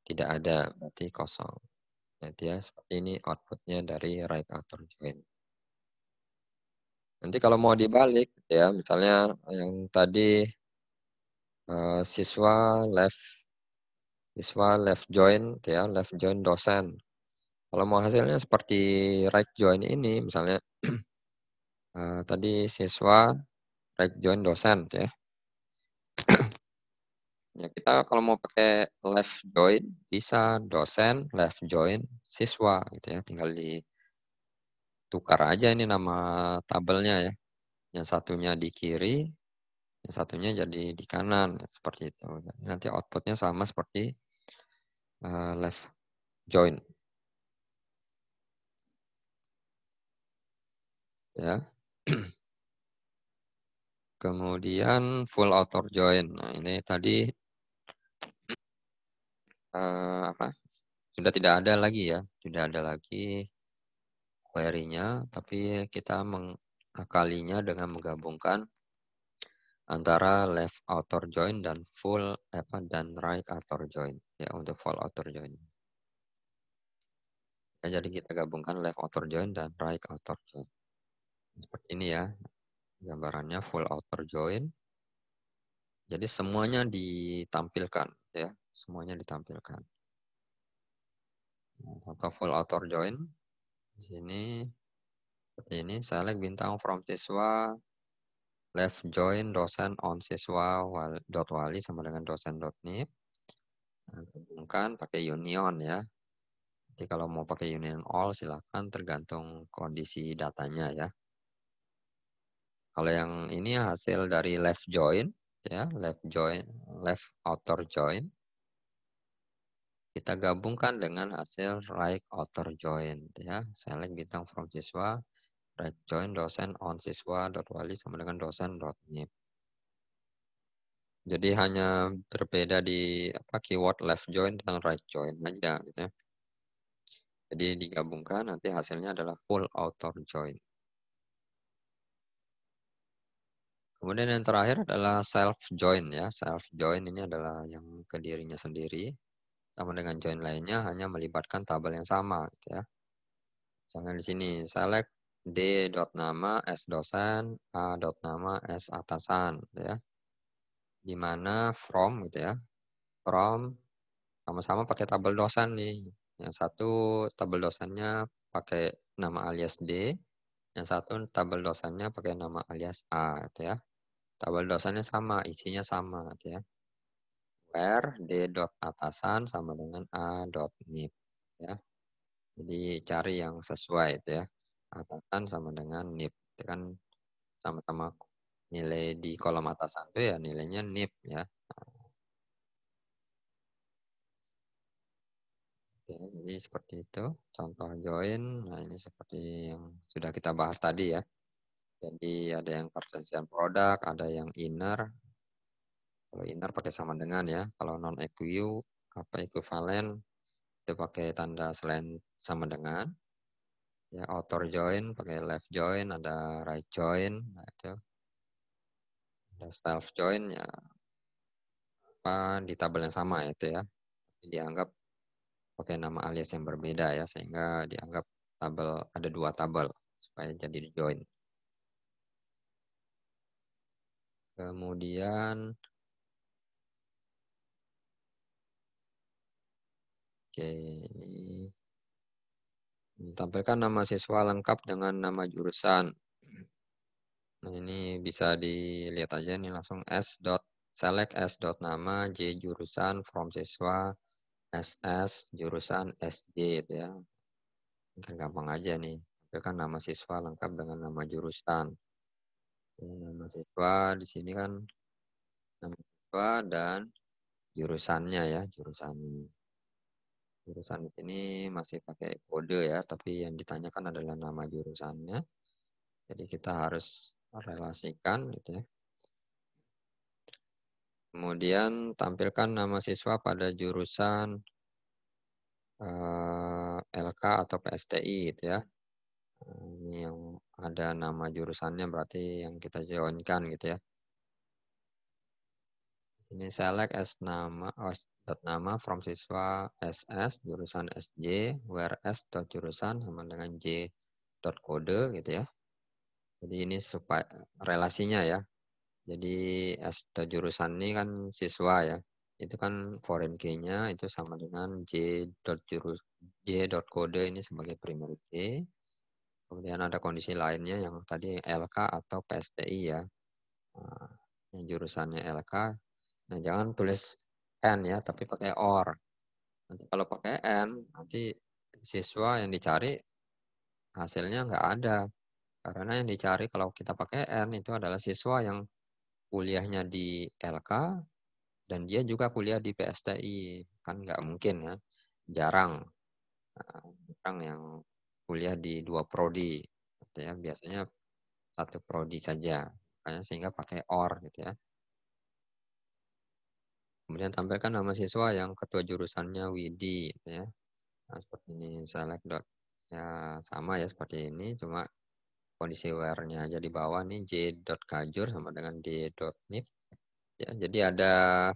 Tidak ada, berarti kosong. Nanti ya, seperti ini outputnya dari right outer join. Nanti kalau mau dibalik, ya misalnya yang tadi siswa left join, ya left join dosen. Kalau mau hasilnya seperti right join ini, misalnya tadi siswa right join dosen, ya. Ya kita kalau mau pakai left join bisa dosen left join siswa gitu ya, tinggal ditukar aja ini nama tabelnya ya. Yang satunya di kiri, yang satunya jadi di kanan seperti itu. Nanti outputnya sama seperti left join ya. Kemudian full outer join. Nah, ini tadi apa? Sudah tidak ada lagi ya, tidak ada lagi query-nya, tapi kita mengakalinya dengan menggabungkan antara left outer join dan full dan right outer join ya untuk full outer join. Ya, jadi kita gabungkan left outer join dan right outer join. Seperti ini ya gambarannya full outer join. Jadi semuanya ditampilkan ya, semuanya ditampilkan. Atau full outer join di sini seperti ini, select bintang from siswa, left join dosen on siswa wali sama dengan dosen.nib. Nah, hubungkan pakai union ya. Jadi kalau mau pakai union all silahkan tergantung kondisi datanya ya. Kalau yang ini hasil dari left join ya, left outer join. Kita gabungkan dengan hasil right outer join, ya. Select bintang from siswa, right join dosen on siswa dot wali sama dengan dosen dot nip. Jadi hanya berbeda di keyword left join dan right join aja, gitu ya. Jadi digabungkan nanti hasilnya adalah full outer join. Kemudian yang terakhir adalah self join, ya. Self join ini adalah yang ke dirinya sendiri sama dengan join lainnya, hanya melibatkan tabel yang sama, gitu ya. Misalnya di sini select D dot nama S dosen, A dot nama S atasan, gitu ya. Di mana from, gitu ya. From sama-sama pakai tabel dosen nih. Yang satu tabel dosennya pakai nama alias D, yang satu tabel dosennya pakai nama alias A, gitu ya. Tabel dosennya sama, isinya sama, gitu ya. Where D dot atasan sama dengan A dot nip, ya. Jadi cari yang sesuai, itu ya. Atasan sama dengan nip, itu kan sama-sama nilai di kolom atasan itu ya nilainya nip, ya. Oke, jadi seperti itu contoh join. Nah, ini seperti yang sudah kita bahas tadi, ya. Jadi ada yang pertensian produk, ada yang inner. Kalau inner pakai sama dengan, ya. Kalau non equiu equivalent itu pakai tanda selain sama dengan. Ya, outer join pakai left join, ada right join, nah itu. Ada self join, ya di tabel yang sama itu, ya. Dianggap pakai nama alias yang berbeda, ya, sehingga dianggap tabel ada dua tabel supaya jadi join. Kemudian oke, ini ditampilkan nama siswa lengkap dengan nama jurusan. Nah, ini bisa dilihat aja nih langsung select S dot nama J jurusan from siswa SS jurusan SJ, itu ya. Kan gampang aja nih. Tampilkan nama siswa lengkap dengan nama jurusan. Nama siswa di sini kan nama siswa dan jurusannya, ya, jurusan di sini masih pakai kode, ya, tapi yang ditanyakan adalah nama jurusannya. Jadi kita harus relasikan, gitu ya. Kemudian tampilkan nama siswa pada jurusan LK atau PSTI, gitu ya. Ini yang ada nama jurusannya berarti yang kita joinkan, gitu ya. Ini select as nama dot nama from siswa SS jurusan SJ where S dot jurusan sama dengan J dot kode, gitu ya. Jadi ini supaya relasinya, ya. Jadi S dot jurusan ini kan siswa, ya. Itu kan foreign key-nya itu sama dengan J dot kode ini sebagai primary key. Kemudian ada kondisi lainnya yang tadi LK atau PSTI, ya. Nah, yang jurusannya LK. Nah, jangan tulis N, ya, tapi pakai OR. Nanti kalau pakai N, nanti siswa yang dicari hasilnya nggak ada. Karena yang dicari kalau kita pakai N itu adalah siswa yang kuliahnya di LK dan dia juga kuliah di PSTI. Kan nggak mungkin, ya. Jarang. Nah, jarang yang kuliah di dua prodi, gitu ya. Biasanya satu prodi saja. Makanya sehingga pakai OR, gitu ya. Kemudian tampilkan nama siswa yang ketua jurusannya Widi, gitu ya. Nah, seperti ini select dot, ya, sama, ya, seperti ini, cuma kondisi where-nya aja di bawah nih J dot kajur sama dengan D dot nip, ya. Jadi ada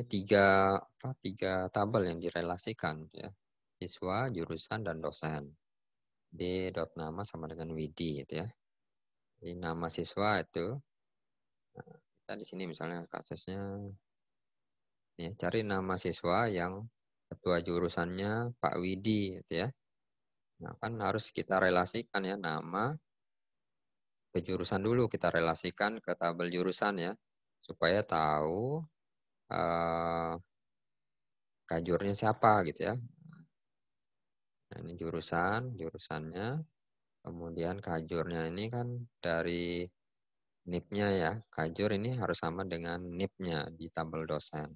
tiga tabel yang direlasikan, ya. Siswa, jurusan, dan dosen. D dot nama sama dengan Widi, gitu ya. Jadi nama siswa itu, nah, kita di sini misalnya kasusnya, ya, cari nama siswa yang ketua jurusannya Pak Widi, gitu ya. Nah, kan harus kita relasikan, ya, nama ke jurusan dulu. Kita relasikan ke tabel jurusan, ya. Supaya tahu kajurnya siapa, gitu ya. Nah, ini jurusannya. Kemudian kajurnya ini kan dari NIP-nya ya, kajur ini harus sama dengan NIP-nya di tabel dosen.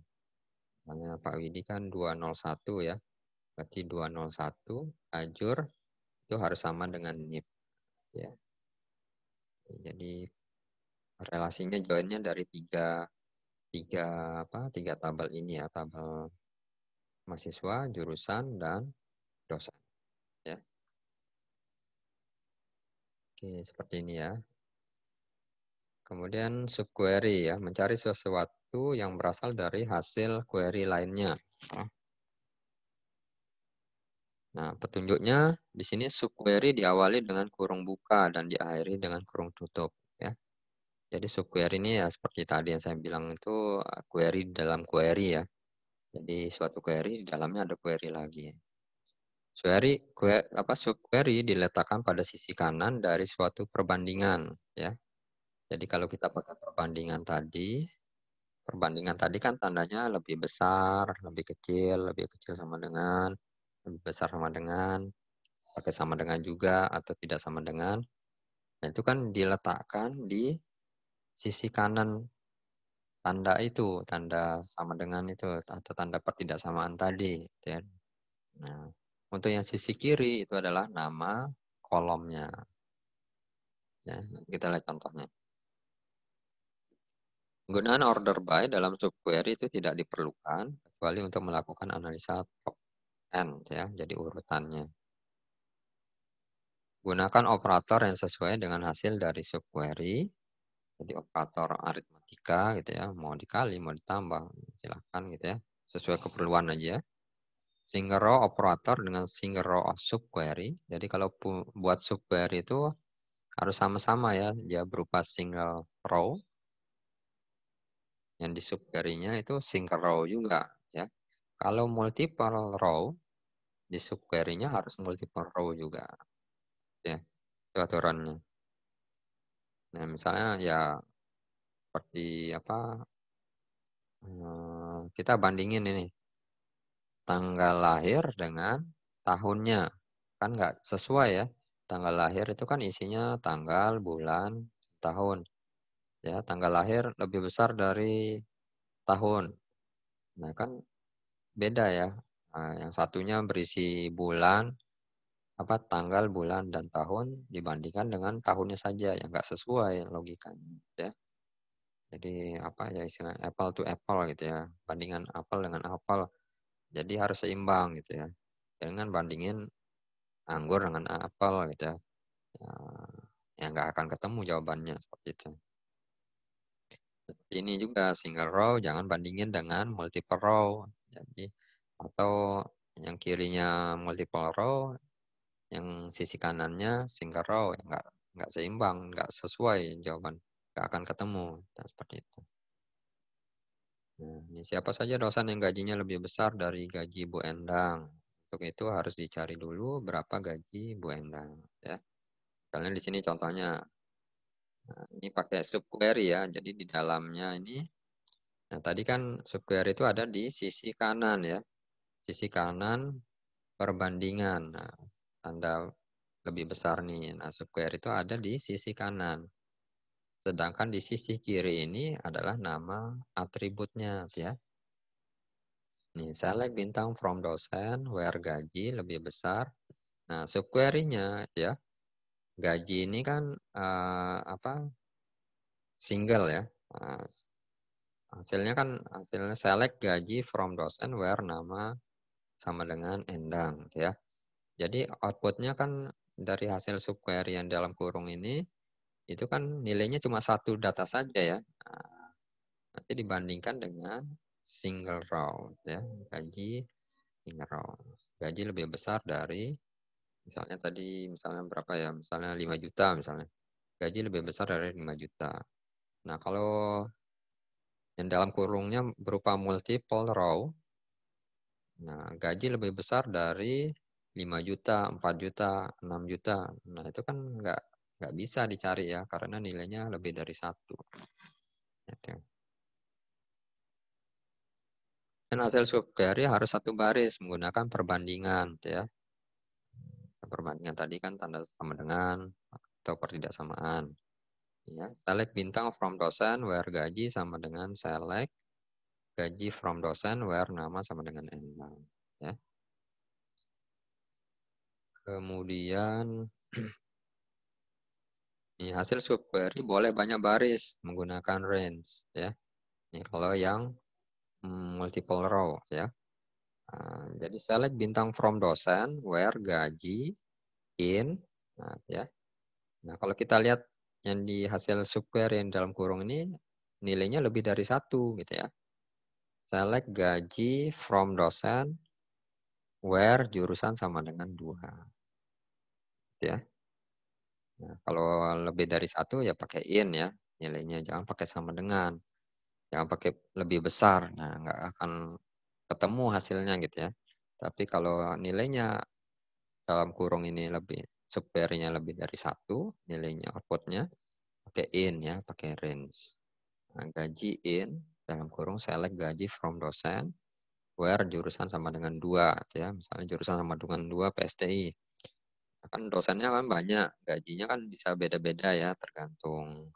Misalnya Pak Widi kan 201 ya, berarti 201 kajur itu harus sama dengan NIP ya. Jadi relasinya joinnya dari tiga tabel ini ya, tabel mahasiswa, jurusan, dan dosen ya. Oke, seperti ini ya. Kemudian subquery ya, mencari sesuatu yang berasal dari hasil query lainnya. Nah, petunjuknya di sini subquery diawali dengan kurung buka dan diakhiri dengan kurung tutup ya. Jadi subquery ini ya seperti tadi yang saya bilang itu query dalam query ya. Jadi suatu query di dalamnya ada query lagi. Subquery diletakkan pada sisi kanan dari suatu perbandingan ya. Jadi kalau kita pakai perbandingan tadi kan tandanya lebih besar, lebih kecil sama dengan, lebih besar sama dengan, pakai sama dengan juga atau tidak sama dengan. Nah, itu kan diletakkan di sisi kanan tanda sama dengan itu atau tanda pertidaksamaan tadi, gitu ya. Nah, untuk yang sisi kiri itu adalah nama kolomnya. Ya, kita lihat contohnya. Penggunaan order by dalam subquery itu tidak diperlukan kecuali untuk melakukan analisa top n ya, jadi urutannya. Gunakan operator yang sesuai dengan hasil dari subquery. Jadi operator aritmatika gitu ya, mau dikali, mau ditambah, silahkan gitu ya, sesuai keperluan aja. Single row operator dengan single row of subquery. Jadi kalau buat subquery itu harus sama-sama ya, dia berupa single row. Yang di subquery-nya itu single row juga ya. Kalau multiple row, di subquery-nya harus multiple row juga ya. Itu aturannya. Nah, misalnya ya seperti apa, kita bandingin ini tanggal lahir dengan tahunnya. Kan nggak sesuai ya. Tanggal lahir itu kan isinya tanggal, bulan, tahun. Ya, tanggal lahir lebih besar dari tahun. Nah, kan beda ya. Nah, yang satunya berisi bulan, tanggal, bulan, dan tahun dibandingkan dengan tahunnya saja yang nggak sesuai logikanya. Ya. Jadi apa ya istilah apple to apple gitu ya. Bandingan apel dengan apel. Jadi harus seimbang gitu ya. Jangan bandingin anggur dengan apel gitu ya. Ya nggak akan ketemu jawabannya seperti itu. Seperti ini juga single row jangan bandingin dengan multiple row. Jadi atau yang kirinya multiple row, yang sisi kanannya single row, ya nggak seimbang, nggak sesuai jawaban, nggak akan ketemu. Dan seperti itu. Nah, ini siapa saja dosen yang gajinya lebih besar dari gaji Bu Endang? Untuk itu harus dicari dulu berapa gaji Bu Endang. Ya. Misalnya di sini contohnya, nah, ini pakai subquery ya. Jadi di dalamnya ini, nah tadi kan subquery itu ada di sisi kanan ya. Sisi kanan perbandingan. Nah, tanda lebih besar nih. Nah, subquery itu ada di sisi kanan. Sedangkan di sisi kiri ini adalah nama atributnya ya. Nih, select bintang from dosen where gaji lebih besar. Nah, subquery-nya ya. Gaji ini kan single ya. Nah, hasilnya select gaji from dosen where nama sama dengan Endang ya. Jadi outputnya kan dari hasil subquery yang dalam kurung ini itu kan nilainya cuma satu data saja ya. Nah, nanti dibandingkan dengan single row ya, gaji single row. Gaji lebih besar dari misalnya berapa ya? Misalnya 5 juta misalnya. Gaji lebih besar dari 5 juta. Nah, kalau yang dalam kurungnya berupa multiple row, nah gaji lebih besar dari 5 juta, 4 juta, 6 juta. Nah, itu kan nggak bisa dicari ya, karena nilainya lebih dari satu. Gitu. Dan hasil subquery harus satu baris menggunakan perbandingan, ya. Perbandingan tadi kan tanda sama dengan atau pertidaksamaan. Ya, select bintang from dosen where gaji sama dengan select gaji from dosen where nama sama dengan Endang. Ya. Kemudian ini hasil subquery boleh banyak baris menggunakan range ya. Ini kalau yang multiple row ya. Nah, jadi select bintang from dosen where gaji in ya. Nah, kalau kita lihat yang di hasil subquery yang dalam kurung ini nilainya lebih dari 1 gitu ya. Select gaji from dosen where jurusan sama dengan 2. Gitu ya. Nah, kalau lebih dari 1 ya pakai in ya nilainya, jangan pakai sama dengan. Jangan pakai lebih besar. Nah, nggak akan ketemu hasilnya gitu ya. Tapi kalau nilainya dalam kurung ini lebih subquery-nya lebih dari 1, nilainya outputnya pakai in ya, pakai range. Nah, gaji in dalam kurung select gaji from dosen where jurusan sama dengan 2 ya. Misalnya jurusan sama dengan 2 PSTI. Kan dosennya kan banyak, gajinya kan bisa beda-beda ya tergantung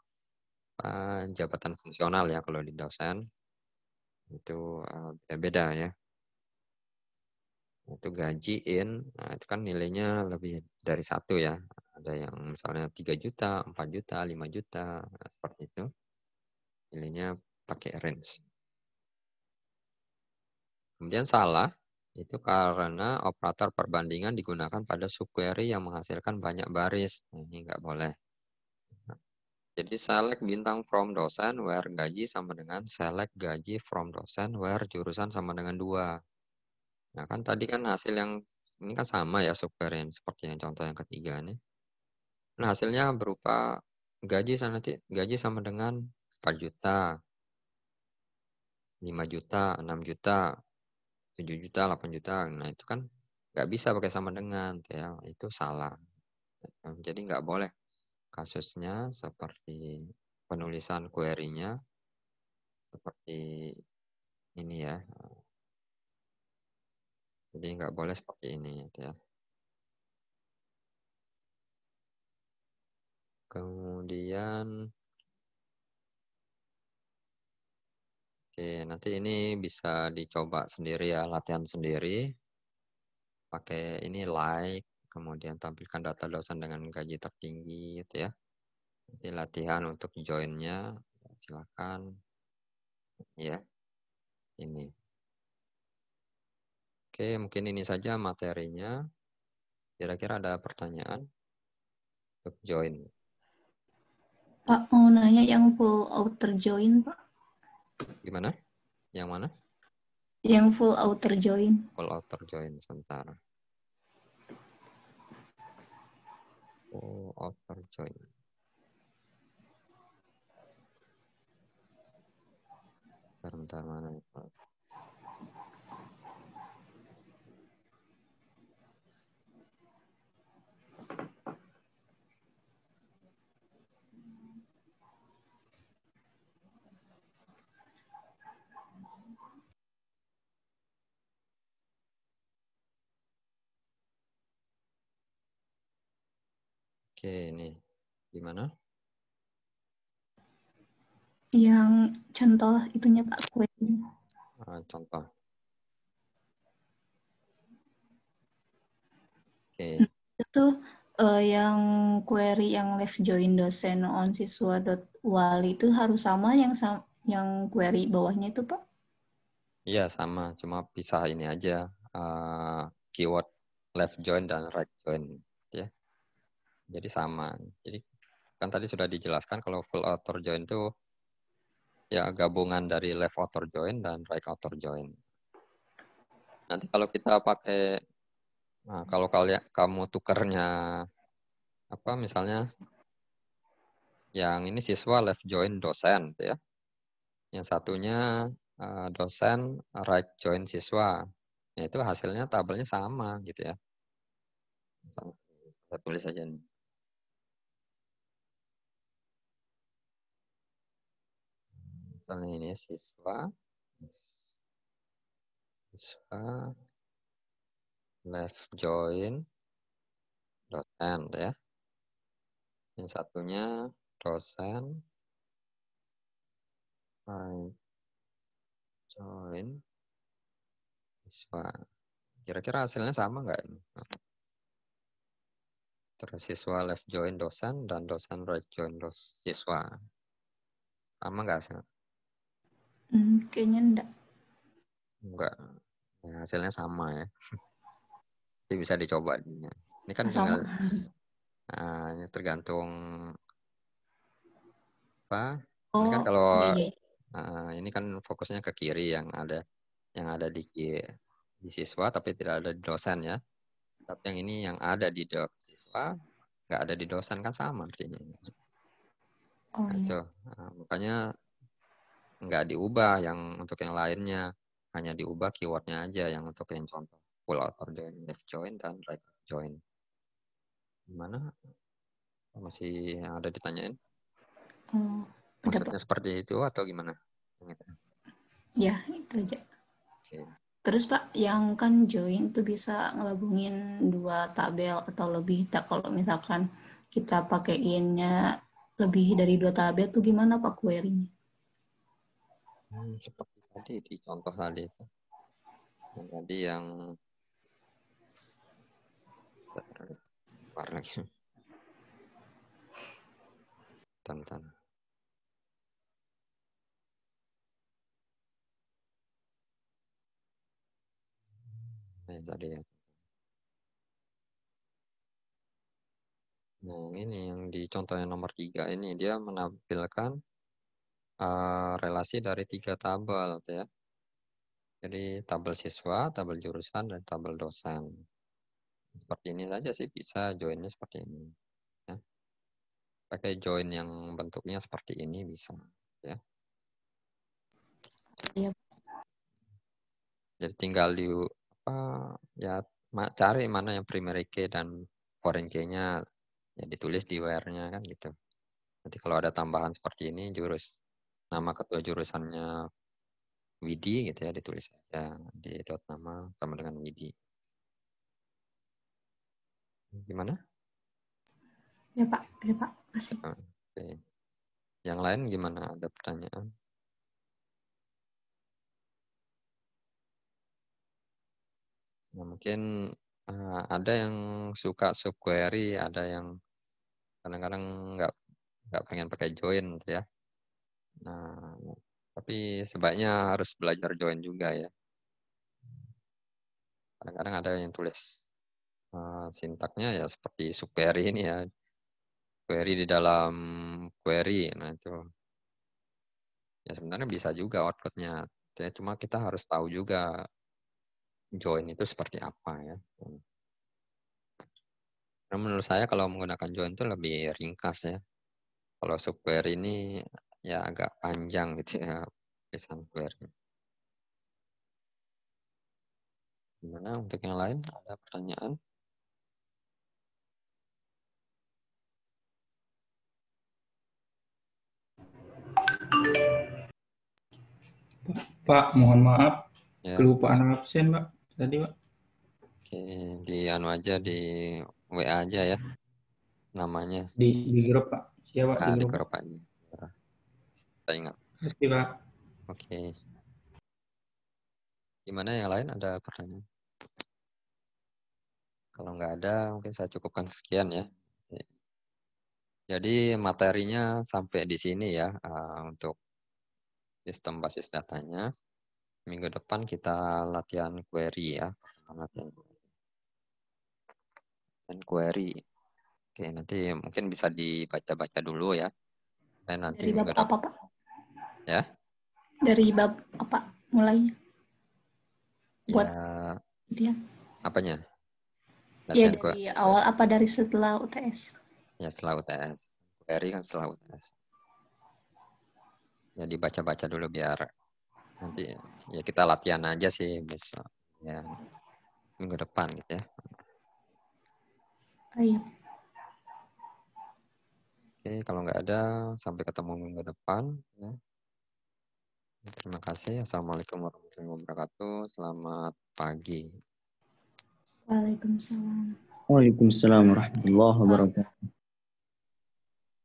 jabatan fungsional ya kalau di dosen itu beda-beda ya. Itu gaji in, nah itu kan nilainya lebih dari 1 ya. Ada yang misalnya 3 juta, 4 juta, 5 juta, nah, seperti itu. Nilainya pakai range. Kemudian salah, itu karena operator perbandingan digunakan pada subquery yang menghasilkan banyak baris. Nah, ini nggak boleh. Jadi select bintang from dosen where gaji sama dengan select gaji from dosen where jurusan sama dengan 2. Nah kan tadi kan hasil yang ini kan sama ya subquery seperti yang contoh yang ketiga nih. Nah hasilnya berupa gaji sama dengan 4 juta, 5 juta, 6 juta, 7 juta, 8 juta. Nah itu kan nggak bisa pakai sama dengan ya, itu salah. Jadi nggak boleh kasusnya seperti penulisan query-nya seperti ini ya. Jadi nggak boleh seperti ini ya. Kemudian, oke, nanti ini bisa dicoba sendiri ya, latihan sendiri. Pakai ini like, kemudian tampilkan data dosen dengan gaji tertinggi gitu ya. Nanti latihan untuk join-nya, silakan ya. Ini. Oke, mungkin ini saja materinya. Kira-kira ada pertanyaan untuk join. Pak, mau nanya yang full outer join, Pak. Gimana? Yang mana? Yang full outer join. Full outer join sebentar. Full outer join. Bentar, mana? Oke, ini gimana? Yang contoh itunya Pak, query. Contoh. Oke. Itu yang query yang left join dosen on siswa.wali itu harus sama yang query bawahnya itu, Pak? Iya sama, cuma pisah ini aja keyword left join dan right join ya. Jadi sama. Jadi kan tadi sudah dijelaskan kalau full outer join itu ya gabungan dari left outer join dan right outer join. Nanti kalau kita pakai kalau kalian kamu tukernya apa misalnya yang ini siswa left join dosen gitu ya. Yang satunya dosen right join siswa. Ya, itu hasilnya tabelnya sama gitu ya. Kita tulis aja nih. Misalnya ini siswa left join dosen ya. Yang satunya dosen right join siswa. Kira-kira hasilnya sama nggak ini? Terus siswa left join dosen dan dosen right join siswa. Sama nggak hasilnya? Kayaknya enggak. Enggak. Ya, hasilnya sama ya. Jadi bisa dicoba. Ini kan Sama. tinggal ini tergantung apa? Ini kan Oh, kalau iya. ini kan fokusnya ke kiri yang ada di siswa tapi tidak ada di dosen ya. Tapi yang ini yang ada di siswa nggak ada di dosen kan sama artinya. Oh Nah, iya. itu. Makanya nggak diubah yang untuk yang lainnya. Hanya diubah keywordnya aja yang untuk yang contoh. Full outer join, left join, dan right join. Gimana? Masih ada ditanyain? Oh, ada Pak. Maksudnya seperti itu atau gimana? Ya, itu aja. Oke. Terus Pak, yang kan join tuh bisa ngegabungin 2 tabel atau lebih. Kalau misalkan kita pakeinnya lebih dari 2 tabel tuh gimana Pak query-nya? Seperti tadi di contoh tadi itu. Yang tadi yang keluar lagi. Bentar. Tadi ya. Nah, ini yang di contoh yang nomor 3 ini dia menampilkan relasi dari 3 tabel ya. Jadi tabel siswa, tabel jurusan, dan tabel dosen. Seperti ini saja sih bisa joinnya seperti ini. Ya. Pakai join yang bentuknya seperti ini bisa. Ya. Iya. Jadi tinggal ya cari mana yang primary key dan foreign key-nya ya ditulis di where-nya kan gitu. Nanti kalau ada tambahan seperti ini nama ketua jurusannya Widi gitu ya ditulis aja di dot nama sama dengan Widi. Gimana? Ya Pak, ya Pak, kasih. Oke. Yang lain gimana? Ada pertanyaan? Nah, mungkin ada yang suka subquery, ada yang kadang-kadang nggak pengen pakai join gitu ya. Nah, tapi sebaiknya harus belajar join juga ya. Kadang-kadang ada yang tulis sintaknya ya seperti subquery ini ya. Query di dalam query. Nah, itu ya sebenarnya bisa juga outputnya. Ya, cuma kita harus tahu juga join itu seperti apa ya. Nah, menurut saya kalau menggunakan join itu lebih ringkas ya. Kalau subquery ini ya agak panjang gitu ya tulisan query. Gimana untuk yang lain? Ada pertanyaan? Pak, mohon maaf, Ya, kelupaan absen, Pak. Tadi, Pak. oke, di aja di WA aja ya namanya. Di grup, Pak. Siapa di Di grup? grup aja. Saya ingat. Terima kasih, Pak. Oke. Gimana yang lain ada pertanyaan? Kalau nggak ada, mungkin saya cukupkan sekian ya. Jadi materinya sampai di sini ya untuk sistem basis datanya. Minggu depan kita latihan query ya. Latihan query. Oke, nanti mungkin bisa dibaca-baca dulu ya. Dan nanti Dari bab minggu apa depan Pak? ya. Dari bab apa mulainya? Buat Ya, gitu ya. apanya? Ya Latihan dari awal apa dari setelah UTS? ya setelah UTS. Query kan setelah UTS. Ya dibaca-baca dulu biar nanti ya kita latihan aja sih besok. Ya minggu depan gitu ya. Oh, iya. Oke, kalau nggak ada, sampai ketemu minggu depan. Ya. Terima kasih. Assalamualaikum warahmatullahi wabarakatuh. Selamat pagi. Waalaikumsalam. Waalaikumsalam warahmatullahi wabarakatuh.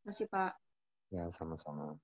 Masih Pak. Ya, sama-sama.